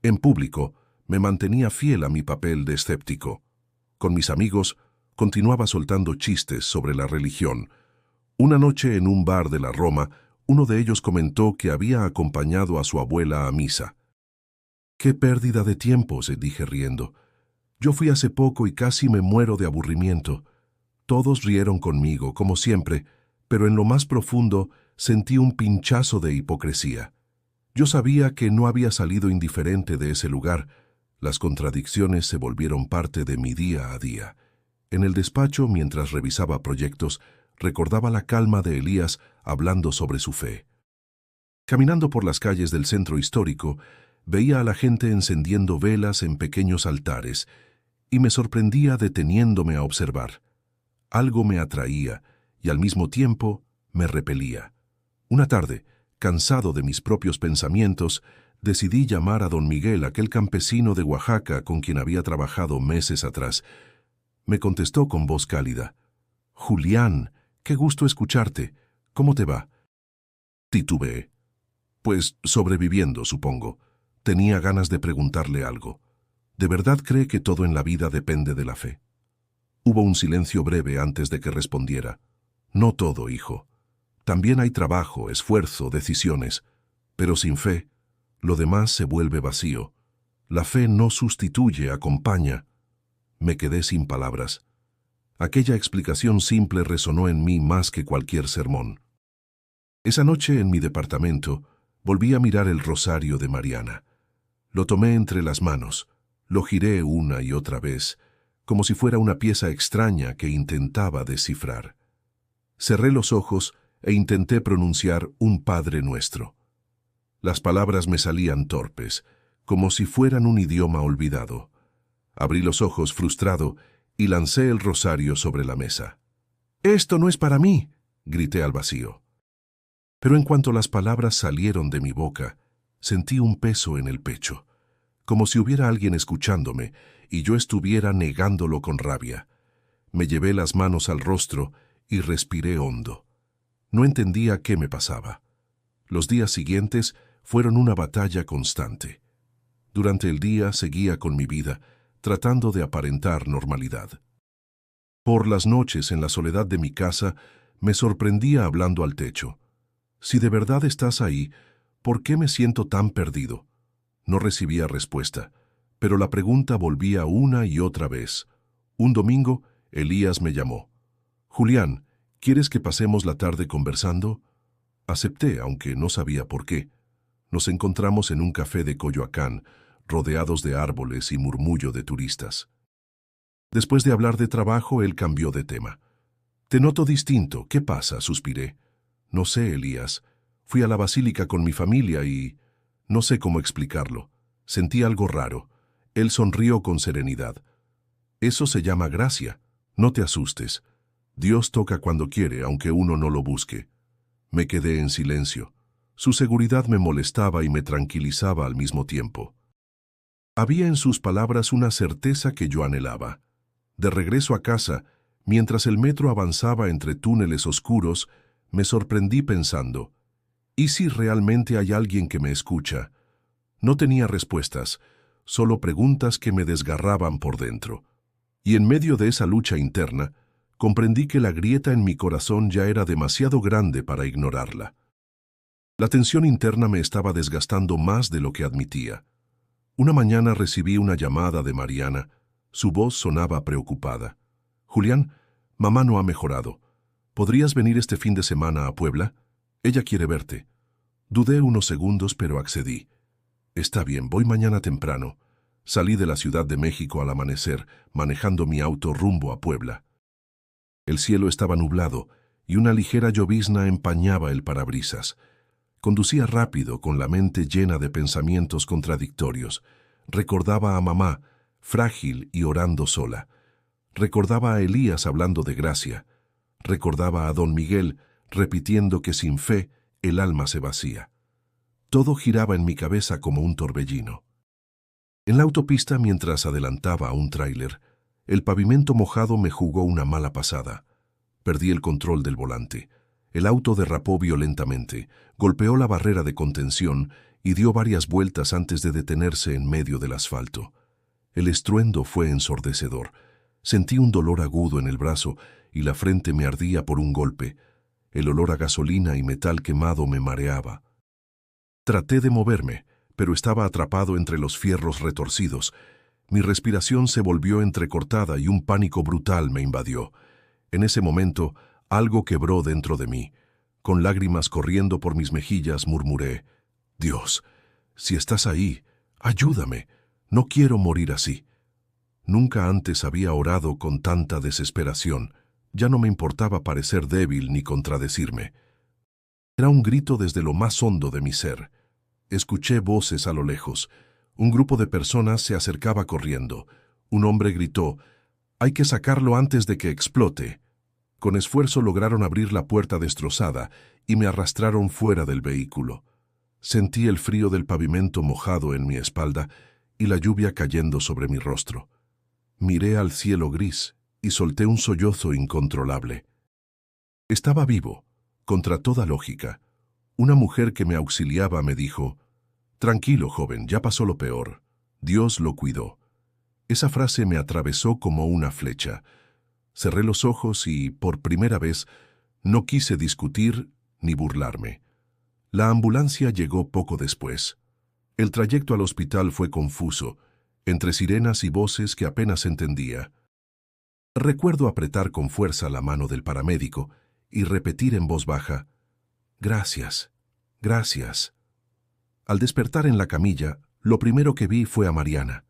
En público, me mantenía fiel a mi papel de escéptico. Con mis amigos, continuaba soltando chistes sobre la religión. Una noche en un bar de la Roma, uno de ellos comentó que había acompañado a su abuela a misa. «Qué pérdida de tiempo», se dije riendo. «Yo fui hace poco y casi me muero de aburrimiento». Todos rieron conmigo, como siempre, pero en lo más profundo sentí un pinchazo de hipocresía. Yo sabía que no había salido indiferente de ese lugar. Las contradicciones se volvieron parte de mi día a día. En el despacho, mientras revisaba proyectos, recordaba la calma de Elías hablando sobre su fe. Caminando por las calles del centro histórico, veía a la gente encendiendo velas en pequeños altares y me sorprendía deteniéndome a observar. Algo me atraía y al mismo tiempo me repelía. Una tarde, cansado de mis propios pensamientos, decidí llamar a don Miguel, aquel campesino de Oaxaca con quien había trabajado meses atrás. Me contestó con voz cálida. «Julián, qué gusto escucharte. ¿Cómo te va?» Titubeé. Pues sobreviviendo, supongo. Tenía ganas de preguntarle algo. ¿De verdad cree que todo en la vida depende de la fe? Hubo un silencio breve antes de que respondiera. No todo, hijo. También hay trabajo, esfuerzo, decisiones. Pero sin fe, lo demás se vuelve vacío. La fe no sustituye, acompaña. Me quedé sin palabras. Aquella explicación simple resonó en mí más que cualquier sermón. Esa noche en mi departamento, volví a mirar el rosario de Mariana. Lo tomé entre las manos, lo giré una y otra vez, como si fuera una pieza extraña que intentaba descifrar. Cerré los ojos e intenté pronunciar un Padre Nuestro. Las palabras me salían torpes, como si fueran un idioma olvidado. Abrí los ojos frustrado y lancé el rosario sobre la mesa. «¡Esto no es para mí!», grité al vacío. Pero en cuanto las palabras salieron de mi boca, sentí un peso en el pecho, como si hubiera alguien escuchándome y yo estuviera negándolo con rabia. Me llevé las manos al rostro y respiré hondo. No entendía qué me pasaba. Los días siguientes fueron una batalla constante. Durante el día seguía con mi vida, tratando de aparentar normalidad. Por las noches, en la soledad de mi casa, me sorprendía hablando al techo. «Si de verdad estás ahí, ¿por qué me siento tan perdido?». No recibía respuesta, pero la pregunta volvía una y otra vez. Un domingo, Elías me llamó. «Julián, ¿quieres que pasemos la tarde conversando?». Acepté, aunque no sabía por qué. Nos encontramos en un café de Coyoacán, rodeados de árboles y murmullo de turistas. Después de hablar de trabajo, él cambió de tema. «Te noto distinto. ¿Qué pasa?», suspiré. «No sé, Elías. Fui a la basílica con mi familia y... no sé cómo explicarlo. Sentí algo raro». Él sonrió con serenidad. «Eso se llama gracia. No te asustes. Dios toca cuando quiere, aunque uno no lo busque». Me quedé en silencio. Su seguridad me molestaba y me tranquilizaba al mismo tiempo. Había en sus palabras una certeza que yo anhelaba. De regreso a casa, mientras el metro avanzaba entre túneles oscuros, me sorprendí pensando, ¿y si realmente hay alguien que me escucha? No tenía respuestas, solo preguntas que me desgarraban por dentro. Y en medio de esa lucha interna, comprendí que la grieta en mi corazón ya era demasiado grande para ignorarla. La tensión interna me estaba desgastando más de lo que admitía. Una mañana recibí una llamada de Mariana. Su voz sonaba preocupada. «Julián, mamá no ha mejorado. ¿Podrías venir este fin de semana a Puebla? Ella quiere verte». Dudé unos segundos, pero accedí. «Está bien, voy mañana temprano». Salí de la Ciudad de México al amanecer, manejando mi auto rumbo a Puebla. El cielo estaba nublado y una ligera llovizna empañaba el parabrisas. Conducía rápido, con la mente llena de pensamientos contradictorios. Recordaba a mamá, frágil y orando sola. Recordaba a Elías hablando de gracia. Recordaba a don Miguel, repitiendo que sin fe el alma se vacía. Todo giraba en mi cabeza como un torbellino. En la autopista, mientras adelantaba a un tráiler, el pavimento mojado me jugó una mala pasada. Perdí el control del volante. El auto derrapó violentamente, golpeó la barrera de contención y dio varias vueltas antes de detenerse en medio del asfalto. El estruendo fue ensordecedor. Sentí un dolor agudo en el brazo y la frente me ardía por un golpe. El olor a gasolina y metal quemado me mareaba. Traté de moverme, pero estaba atrapado entre los fierros retorcidos. Mi respiración se volvió entrecortada y un pánico brutal me invadió. En ese momento, algo quebró dentro de mí. Con lágrimas corriendo por mis mejillas, murmuré, «Dios, si estás ahí, ayúdame. No quiero morir así». Nunca antes había orado con tanta desesperación. Ya no me importaba parecer débil ni contradecirme. Era un grito desde lo más hondo de mi ser. Escuché voces a lo lejos. Un grupo de personas se acercaba corriendo. Un hombre gritó, «Hay que sacarlo antes de que explote». Con esfuerzo lograron abrir la puerta destrozada y me arrastraron fuera del vehículo. Sentí el frío del pavimento mojado en mi espalda y la lluvia cayendo sobre mi rostro. Miré al cielo gris y solté un sollozo incontrolable. Estaba vivo, contra toda lógica. Una mujer que me auxiliaba me dijo, «Tranquilo, joven, ya pasó lo peor. Dios lo cuidó». Esa frase me atravesó como una flecha. Cerré los ojos y, por primera vez, no quise discutir ni burlarme. La ambulancia llegó poco después. El trayecto al hospital fue confuso, entre sirenas y voces que apenas entendía. Recuerdo apretar con fuerza la mano del paramédico y repetir en voz baja, «Gracias, gracias». Al despertar en la camilla, lo primero que vi fue a Mariana.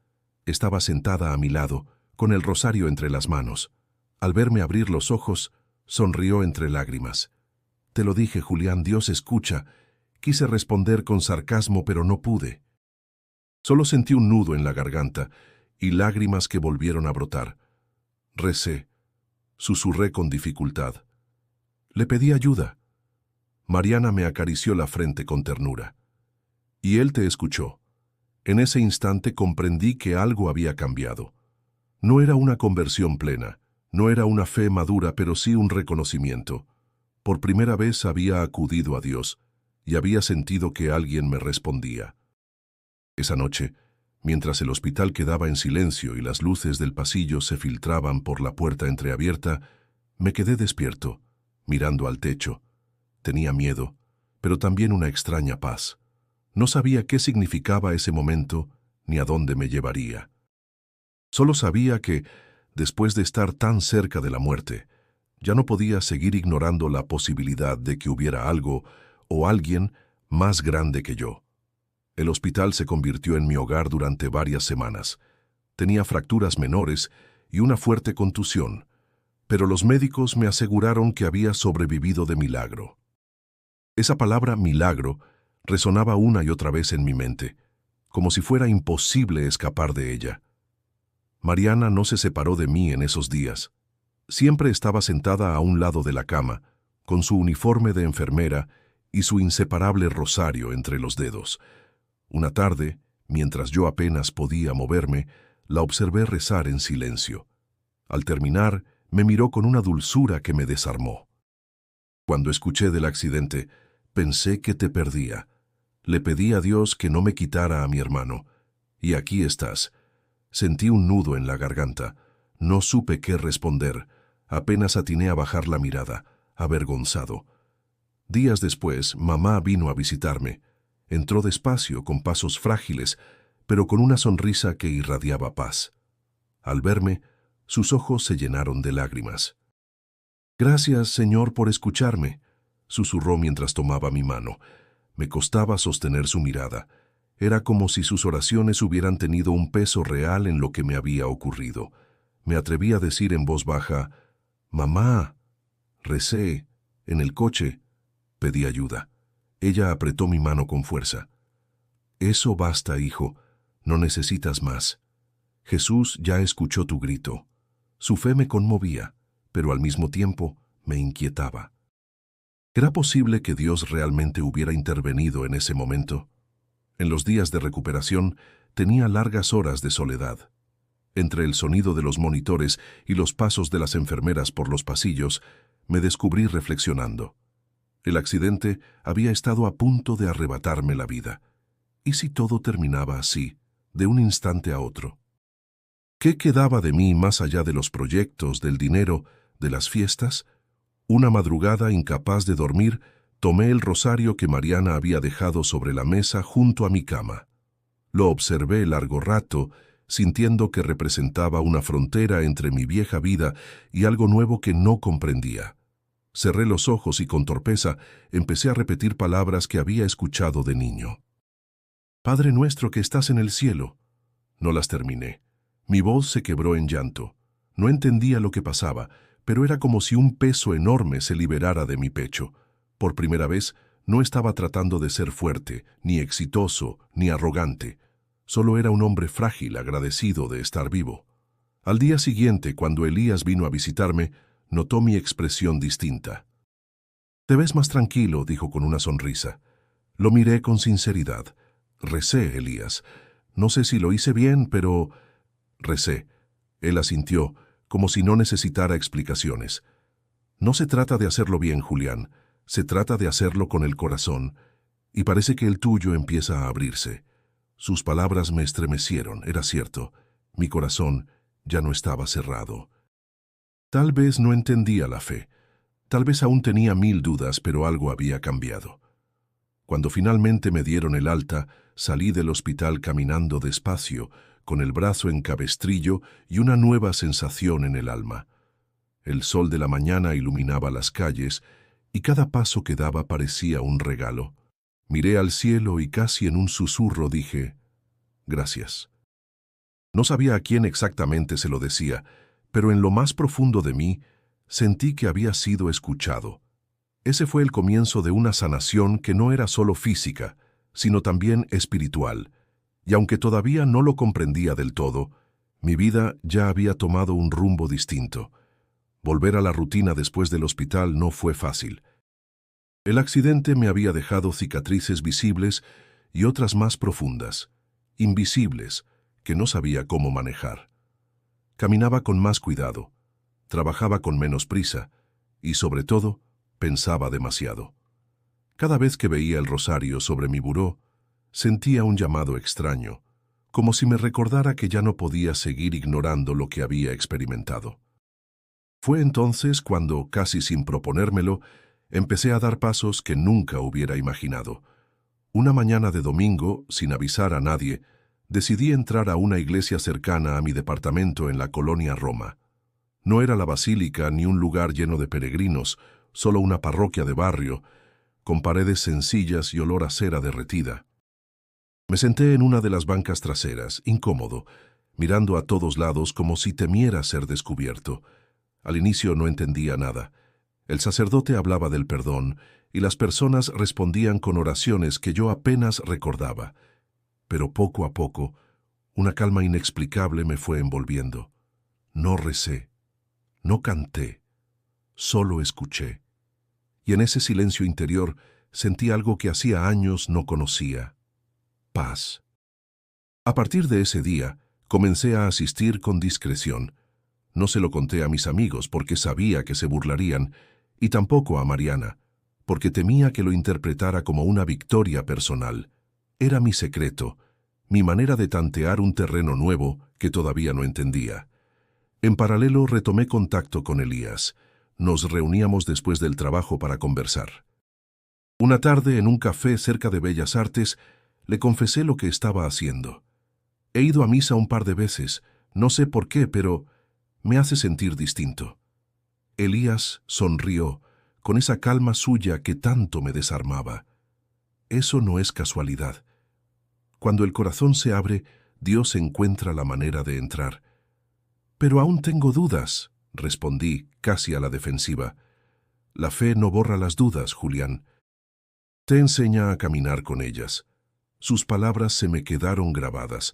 Estaba sentada a mi lado, con el rosario entre las manos. Al verme abrir los ojos, sonrió entre lágrimas. «Te lo dije, Julián, Dios escucha». Quise responder con sarcasmo, pero no pude. Solo sentí un nudo en la garganta y lágrimas que volvieron a brotar. Recé, susurré con dificultad. Le pedí ayuda. Mariana me acarició la frente con ternura. «Y él te escuchó». En ese instante comprendí que algo había cambiado. No era una conversión plena, no era una fe madura, pero sí un reconocimiento. Por primera vez había acudido a Dios y había sentido que alguien me respondía. Esa noche, mientras el hospital quedaba en silencio y las luces del pasillo se filtraban por la puerta entreabierta, me quedé despierto, mirando al techo. Tenía miedo, pero también una extraña paz. No sabía qué significaba ese momento ni a dónde me llevaría. Solo sabía que, después de estar tan cerca de la muerte, ya no podía seguir ignorando la posibilidad de que hubiera algo o alguien más grande que yo. El hospital se convirtió en mi hogar durante varias semanas. Tenía fracturas menores y una fuerte contusión, pero los médicos me aseguraron que había sobrevivido de milagro. Esa palabra milagro resonaba una y otra vez en mi mente, como si fuera imposible escapar de ella. Mariana no se separó de mí en esos días. Siempre estaba sentada a un lado de la cama, con su uniforme de enfermera y su inseparable rosario entre los dedos. Una tarde, mientras yo apenas podía moverme, la observé rezar en silencio. Al terminar, me miró con una dulzura que me desarmó. Cuando escuché del accidente, pensé que te perdía. Le pedí a Dios que no me quitara a mi hermano. Y aquí estás. Sentí un nudo en la garganta. No supe qué responder. Apenas atiné a bajar la mirada, avergonzado. Días después, mamá vino a visitarme. Entró despacio, con pasos frágiles, pero con una sonrisa que irradiaba paz. Al verme, sus ojos se llenaron de lágrimas. «Gracias, Señor, por escucharme», susurró mientras tomaba mi mano. Me costaba sostener su mirada. Era como si sus oraciones hubieran tenido un peso real en lo que me había ocurrido. Me atreví a decir en voz baja, «Mamá». Recé, en el coche. Pedí ayuda. Ella apretó mi mano con fuerza. «Eso basta, hijo. No necesitas más. Jesús ya escuchó tu grito». Su fe me conmovía, pero al mismo tiempo me inquietaba. ¿Era posible que Dios realmente hubiera intervenido en ese momento? En los días de recuperación tenía largas horas de soledad. Entre el sonido de los monitores y los pasos de las enfermeras por los pasillos, me descubrí reflexionando. El accidente había estado a punto de arrebatarme la vida. ¿Y si todo terminaba así, de un instante a otro? ¿Qué quedaba de mí más allá de los proyectos, del dinero, de las fiestas? Una madrugada, incapaz de dormir, tomé el rosario que Mariana había dejado sobre la mesa junto a mi cama. Lo observé largo rato, sintiendo que representaba una frontera entre mi vieja vida y algo nuevo que no comprendía. Cerré los ojos y con torpeza empecé a repetir palabras que había escuchado de niño. «Padre nuestro que estás en el cielo». No las terminé. Mi voz se quebró en llanto. No entendía lo que pasaba, pero era como si un peso enorme se liberara de mi pecho. Por primera vez, no estaba tratando de ser fuerte, ni exitoso, ni arrogante. Solo era un hombre frágil, agradecido de estar vivo. Al día siguiente, cuando Elías vino a visitarme, notó mi expresión distinta. «Te ves más tranquilo», dijo con una sonrisa. Lo miré con sinceridad. «Recé, Elías. No sé si lo hice bien, pero...» Recé. Él asintió, como si no necesitara explicaciones. «No se trata de hacerlo bien, Julián. Se trata de hacerlo con el corazón. Y parece que el tuyo empieza a abrirse». Sus palabras me estremecieron, era cierto. Mi corazón ya no estaba cerrado. Tal vez no entendía la fe. Tal vez aún tenía 1000 dudas, pero algo había cambiado. Cuando finalmente me dieron el alta, salí del hospital caminando despacio, con el brazo en cabestrillo y una nueva sensación en el alma. El sol de la mañana iluminaba las calles y cada paso que daba parecía un regalo. Miré al cielo y casi en un susurro dije, «Gracias». No sabía a quién exactamente se lo decía, pero en lo más profundo de mí sentí que había sido escuchado. Ese fue el comienzo de una sanación que no era solo física, sino también espiritual. Y aunque todavía no lo comprendía del todo, mi vida ya había tomado un rumbo distinto. Volver a la rutina después del hospital no fue fácil. El accidente me había dejado cicatrices visibles y otras más profundas, invisibles, que no sabía cómo manejar. Caminaba con más cuidado, trabajaba con menos prisa y, sobre todo, pensaba demasiado. Cada vez que veía el rosario sobre mi buró, sentía un llamado extraño, como si me recordara que ya no podía seguir ignorando lo que había experimentado. Fue entonces cuando, casi sin proponérmelo, empecé a dar pasos que nunca hubiera imaginado. Una mañana de domingo, sin avisar a nadie, decidí entrar a una iglesia cercana a mi departamento en la colonia Roma. No era la basílica ni un lugar lleno de peregrinos, solo una parroquia de barrio, con paredes sencillas y olor a cera derretida. Me senté en una de las bancas traseras, incómodo, mirando a todos lados como si temiera ser descubierto. Al inicio no entendía nada. El sacerdote hablaba del perdón y las personas respondían con oraciones que yo apenas recordaba. Pero poco a poco, una calma inexplicable me fue envolviendo. No recé, no canté, solo escuché. y en ese silencio interior sentí algo que hacía años no conocía: paz. A partir de ese día, comencé a asistir con discreción. No se lo conté a mis amigos porque sabía que se burlarían, y tampoco a Mariana, porque temía que lo interpretara como una victoria personal. Era mi secreto, mi manera de tantear un terreno nuevo que todavía no entendía. En paralelo retomé contacto con Elías. Nos reuníamos después del trabajo para conversar. Una tarde, en un café cerca de Bellas Artes, le confesé lo que estaba haciendo. He ido a misa un par de veces, no sé por qué, pero me hace sentir distinto. Elías sonrió, con esa calma suya que tanto me desarmaba. Eso no es casualidad. Cuando el corazón se abre, Dios encuentra la manera de entrar. Pero aún tengo dudas, respondí, casi a la defensiva. La fe no borra las dudas, Julián. Te enseña a caminar con ellas. Sus palabras se me quedaron grabadas.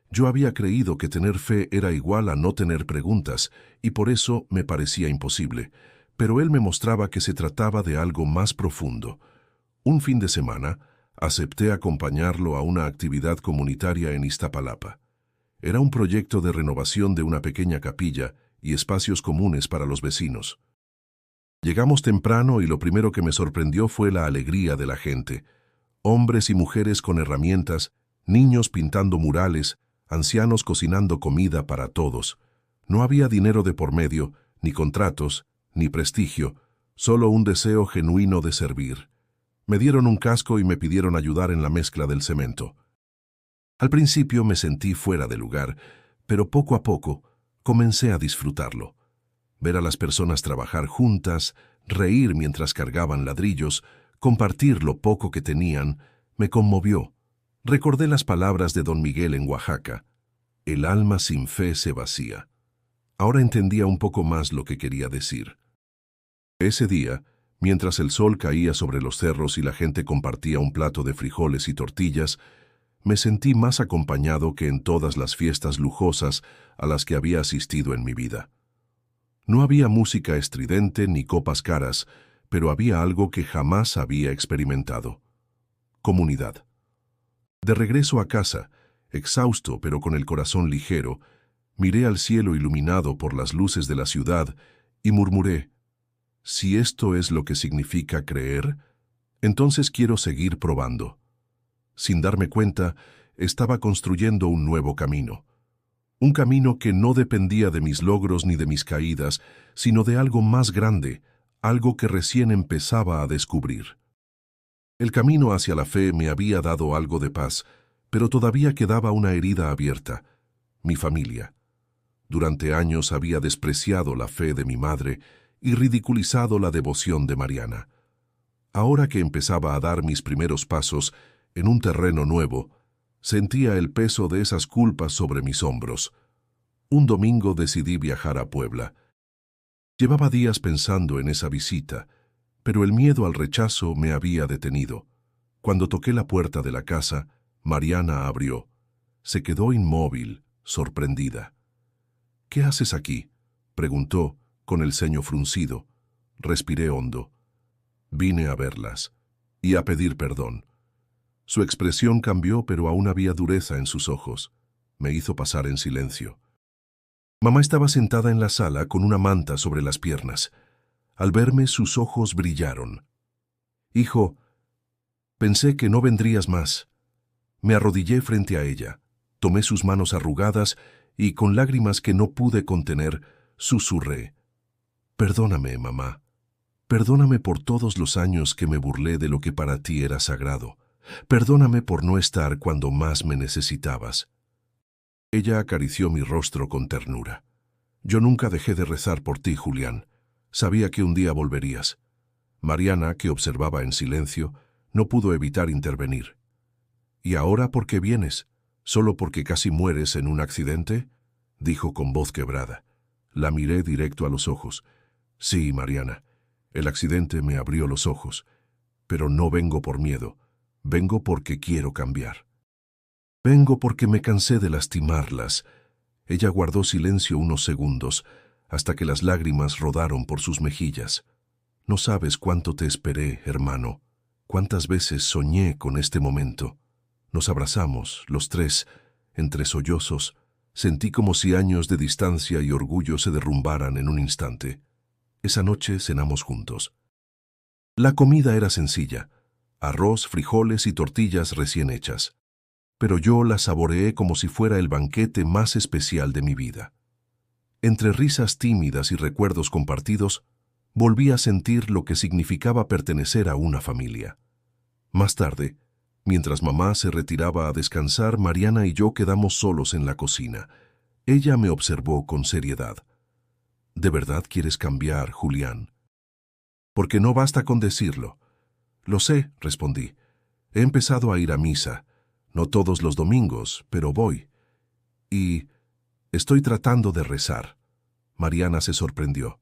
Yo había creído que tener fe era igual a no tener preguntas, y por eso me parecía imposible. Pero él me mostraba que se trataba de algo más profundo. Un fin de semana, acepté acompañarlo a una actividad comunitaria en Iztapalapa. Era un proyecto de renovación de una pequeña capilla y espacios comunes para los vecinos. Llegamos temprano y lo primero que me sorprendió fue la alegría de la gente. Hombres y mujeres con herramientas, niños pintando murales, ancianos cocinando comida para todos. No había dinero de por medio, ni contratos, ni prestigio, solo un deseo genuino de servir. Me dieron un casco y me pidieron ayudar en la mezcla del cemento. Al principio me sentí fuera de lugar, pero poco a poco comencé a disfrutarlo. Ver a las personas trabajar juntas, reír mientras cargaban ladrillos, compartir lo poco que tenían, me conmovió. Recordé las palabras de don Miguel en Oaxaca: el alma sin fe se vacía. Ahora entendía un poco más lo que quería decir. Ese día, mientras el sol caía sobre los cerros y la gente compartía un plato de frijoles y tortillas, me sentí más acompañado que en todas las fiestas lujosas a las que había asistido en mi vida. No había música estridente ni copas caras, pero había algo que jamás había experimentado: comunidad. De regreso a casa, exhausto pero con el corazón ligero, miré al cielo iluminado por las luces de la ciudad y murmuré: si esto es lo que significa creer, entonces quiero seguir probando. Sin darme cuenta, estaba construyendo un nuevo camino. Un camino que no dependía de mis logros ni de mis caídas, sino de algo más grande, algo que recién empezaba a descubrir. El camino hacia la fe me había dado algo de paz, pero todavía quedaba una herida abierta: mi familia. Durante años había despreciado la fe de mi madre y ridiculizado la devoción de Mariana. Ahora que empezaba a dar mis primeros pasos en un terreno nuevo, sentía el peso de esas culpas sobre mis hombros. Un domingo decidí viajar a Puebla. Llevaba días pensando en esa visita, pero el miedo al rechazo me había detenido. Cuando toqué la puerta de la casa, Mariana abrió. Se quedó inmóvil, sorprendida. «¿Qué haces aquí?», preguntó, con el ceño fruncido. Respiré hondo. «Vine a verlas y a pedir perdón». Su expresión cambió, pero aún había dureza en sus ojos. Me hizo pasar en silencio. Mamá estaba sentada en la sala con una manta sobre las piernas. Al verme, sus ojos brillaron. «Hijo, pensé que no vendrías más». Me arrodillé frente a ella, tomé sus manos arrugadas y, con lágrimas que no pude contener, susurré: «Perdóname, mamá. Perdóname por todos los años que me burlé de lo que para ti era sagrado. Perdóname por no estar cuando más me necesitabas». Ella acarició mi rostro con ternura. «Yo nunca dejé de rezar por ti, Julián. Sabía que un día volverías». Mariana, que observaba en silencio, no pudo evitar intervenir. «¿Y ahora por qué vienes? ¿Solo porque casi mueres en un accidente?», dijo con voz quebrada. La miré directo a los ojos. «Sí, Mariana, el accidente me abrió los ojos, pero no vengo por miedo. Vengo porque quiero cambiar. Vengo porque me cansé de lastimarlas». Ella guardó silencio unos segundos, hasta que las lágrimas rodaron por sus mejillas. No sabes cuánto te esperé, hermano. Cuántas veces soñé con este momento. Nos abrazamos, los tres, entre sollozos. Sentí como si años de distancia y orgullo se derrumbaran en un instante. Esa noche cenamos juntos. La comida era sencilla: arroz, frijoles y tortillas recién hechas. Pero yo la saboreé como si fuera el banquete más especial de mi vida. Entre risas tímidas y recuerdos compartidos, volví a sentir lo que significaba pertenecer a una familia. Más tarde, mientras mamá se retiraba a descansar, Mariana y yo quedamos solos en la cocina. Ella me observó con seriedad. ¿De verdad quieres cambiar, Julián? Porque no basta con decirlo. Lo sé, respondí. He empezado a ir a misa. No todos los domingos, pero voy. Y estoy tratando de rezar. Mariana se sorprendió.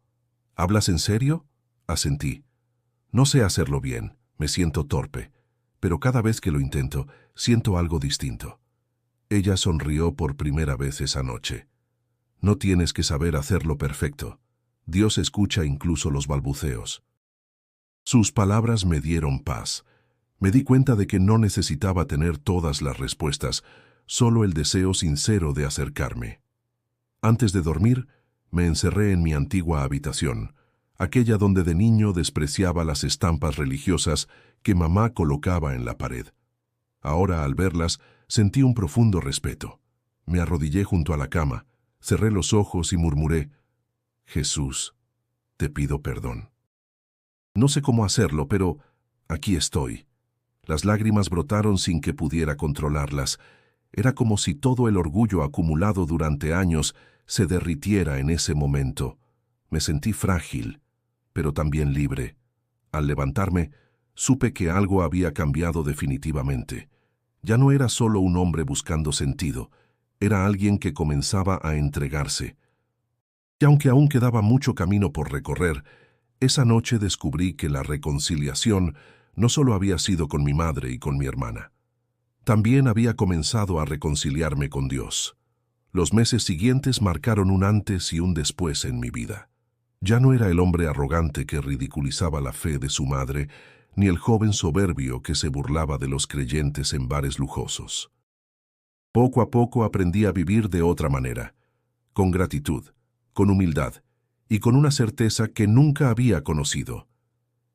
¿Hablas en serio? Asentí. No sé hacerlo bien, me siento torpe, pero cada vez que lo intento, siento algo distinto. Ella sonrió por primera vez esa noche. No tienes que saber hacerlo perfecto. Dios escucha incluso los balbuceos. Sus palabras me dieron paz. Me di cuenta de que no necesitaba tener todas las respuestas, solo el deseo sincero de acercarme. Antes de dormir, me encerré en mi antigua habitación, aquella donde de niño despreciaba las estampas religiosas que mamá colocaba en la pared. Ahora, al verlas, sentí un profundo respeto. Me arrodillé junto a la cama, cerré los ojos y murmuré: Jesús, te pido perdón. No sé cómo hacerlo, pero aquí estoy. Las lágrimas brotaron sin que pudiera controlarlas. Era como si todo el orgullo acumulado durante años se derritiera en ese momento. Me sentí frágil, pero también libre. Al levantarme, supe que algo había cambiado definitivamente. Ya no era solo un hombre buscando sentido, era alguien que comenzaba a entregarse. Y aunque aún quedaba mucho camino por recorrer, esa noche descubrí que la reconciliación no solo había sido con mi madre y con mi hermana. También había comenzado a reconciliarme con Dios. Los meses siguientes marcaron un antes y un después en mi vida. Ya no era el hombre arrogante que ridiculizaba la fe de su madre, ni el joven soberbio que se burlaba de los creyentes en bares lujosos. Poco a poco aprendí a vivir de otra manera, con gratitud, con humildad y con una certeza que nunca había conocido.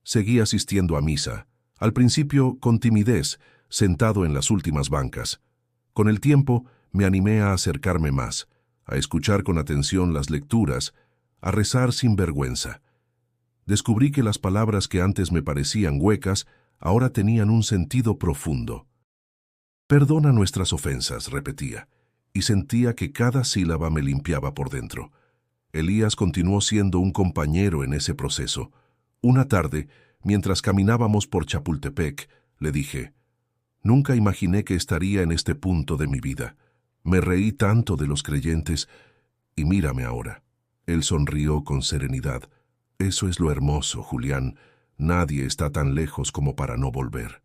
Seguí asistiendo a misa, al principio con timidez, sentado en las últimas bancas. Con el tiempo me animé a acercarme más, a escuchar con atención las lecturas, a rezar sin vergüenza. Descubrí que las palabras que antes me parecían huecas, ahora tenían un sentido profundo. Perdona nuestras ofensas, repetía, y sentía que cada sílaba me limpiaba por dentro. Elías continuó siendo un compañero en ese proceso. Una tarde, mientras caminábamos por Chapultepec, le dije: nunca imaginé que estaría en este punto de mi vida. Me reí tanto de los creyentes, y mírame ahora. Él sonrió con serenidad. Eso es lo hermoso, Julián. Nadie está tan lejos como para no volver.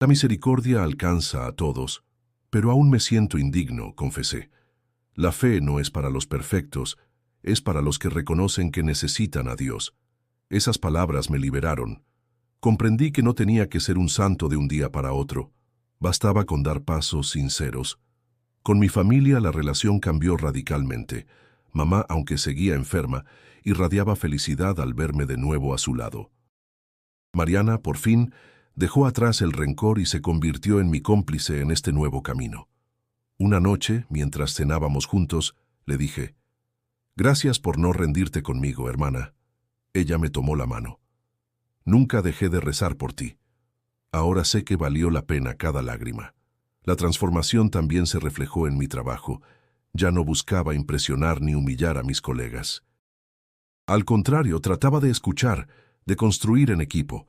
La misericordia alcanza a todos, pero aún me siento indigno, confesé. La fe no es para los perfectos, es para los que reconocen que necesitan a Dios. Esas palabras me liberaron. Comprendí que no tenía que ser un santo de un día para otro. Bastaba con dar pasos sinceros. Con mi familia la relación cambió radicalmente. Mamá, aunque seguía enferma, irradiaba felicidad al verme de nuevo a su lado. Mariana, por fin, dejó atrás el rencor y se convirtió en mi cómplice en este nuevo camino. Una noche, mientras cenábamos juntos, le dije: gracias por no rendirte conmigo, hermana. Ella me tomó la mano. Nunca dejé de rezar por ti. Ahora sé que valió la pena cada lágrima. La transformación también se reflejó en mi trabajo. Ya no buscaba impresionar ni humillar a mis colegas. Al contrario, trataba de escuchar, de construir en equipo.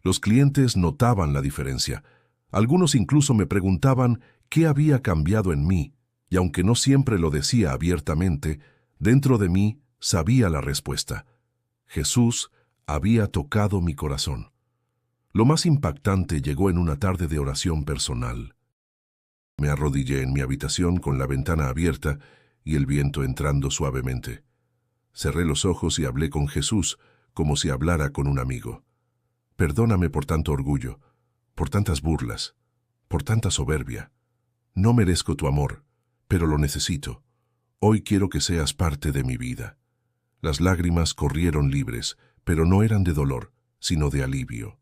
Los clientes notaban la diferencia. Algunos incluso me preguntaban qué había cambiado en mí, y aunque no siempre lo decía abiertamente, dentro de mí sabía la respuesta. Jesús había tocado mi corazón. Lo más impactante llegó en una tarde de oración personal. Me arrodillé en mi habitación con la ventana abierta y el viento entrando suavemente. Cerré los ojos y hablé con Jesús, como si hablara con un amigo. Perdóname por tanto orgullo, por tantas burlas, por tanta soberbia. No merezco tu amor, pero lo necesito. Hoy quiero que seas parte de mi vida. Las lágrimas corrieron libres, pero no eran de dolor, sino de alivio.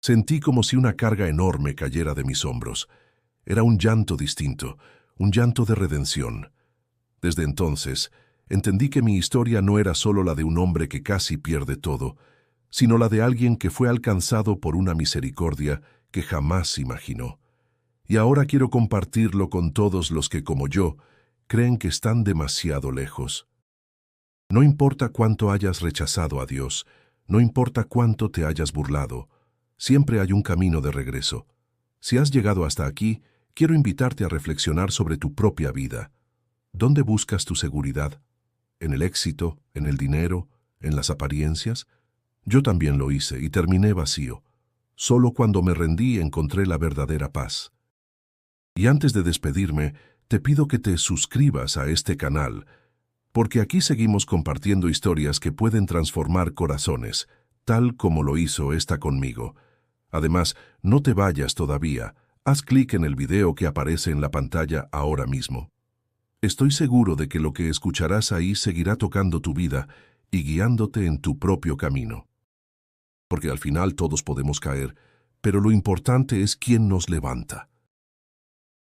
Sentí como si una carga enorme cayera de mis hombros. Era un llanto distinto, un llanto de redención. Desde entonces, entendí que mi historia no era solo la de un hombre que casi pierde todo, sino la de alguien que fue alcanzado por una misericordia que jamás imaginó. Y ahora quiero compartirlo con todos los que, como yo, creen que están demasiado lejos. No importa cuánto hayas rechazado a Dios, no importa cuánto te hayas burlado, siempre hay un camino de regreso. Si has llegado hasta aquí, quiero invitarte a reflexionar sobre tu propia vida. ¿Dónde buscas tu seguridad? ¿En el éxito? ¿En el dinero? ¿En las apariencias? Yo también lo hice y terminé vacío. Solo cuando me rendí encontré la verdadera paz. Y antes de despedirme, te pido que te suscribas a este canal, porque aquí seguimos compartiendo historias que pueden transformar corazones, tal como lo hizo esta conmigo. Además, no te vayas todavía, haz clic en el video que aparece en la pantalla ahora mismo. Estoy seguro de que lo que escucharás ahí seguirá tocando tu vida y guiándote en tu propio camino. Porque al final todos podemos caer, pero lo importante es quién nos levanta.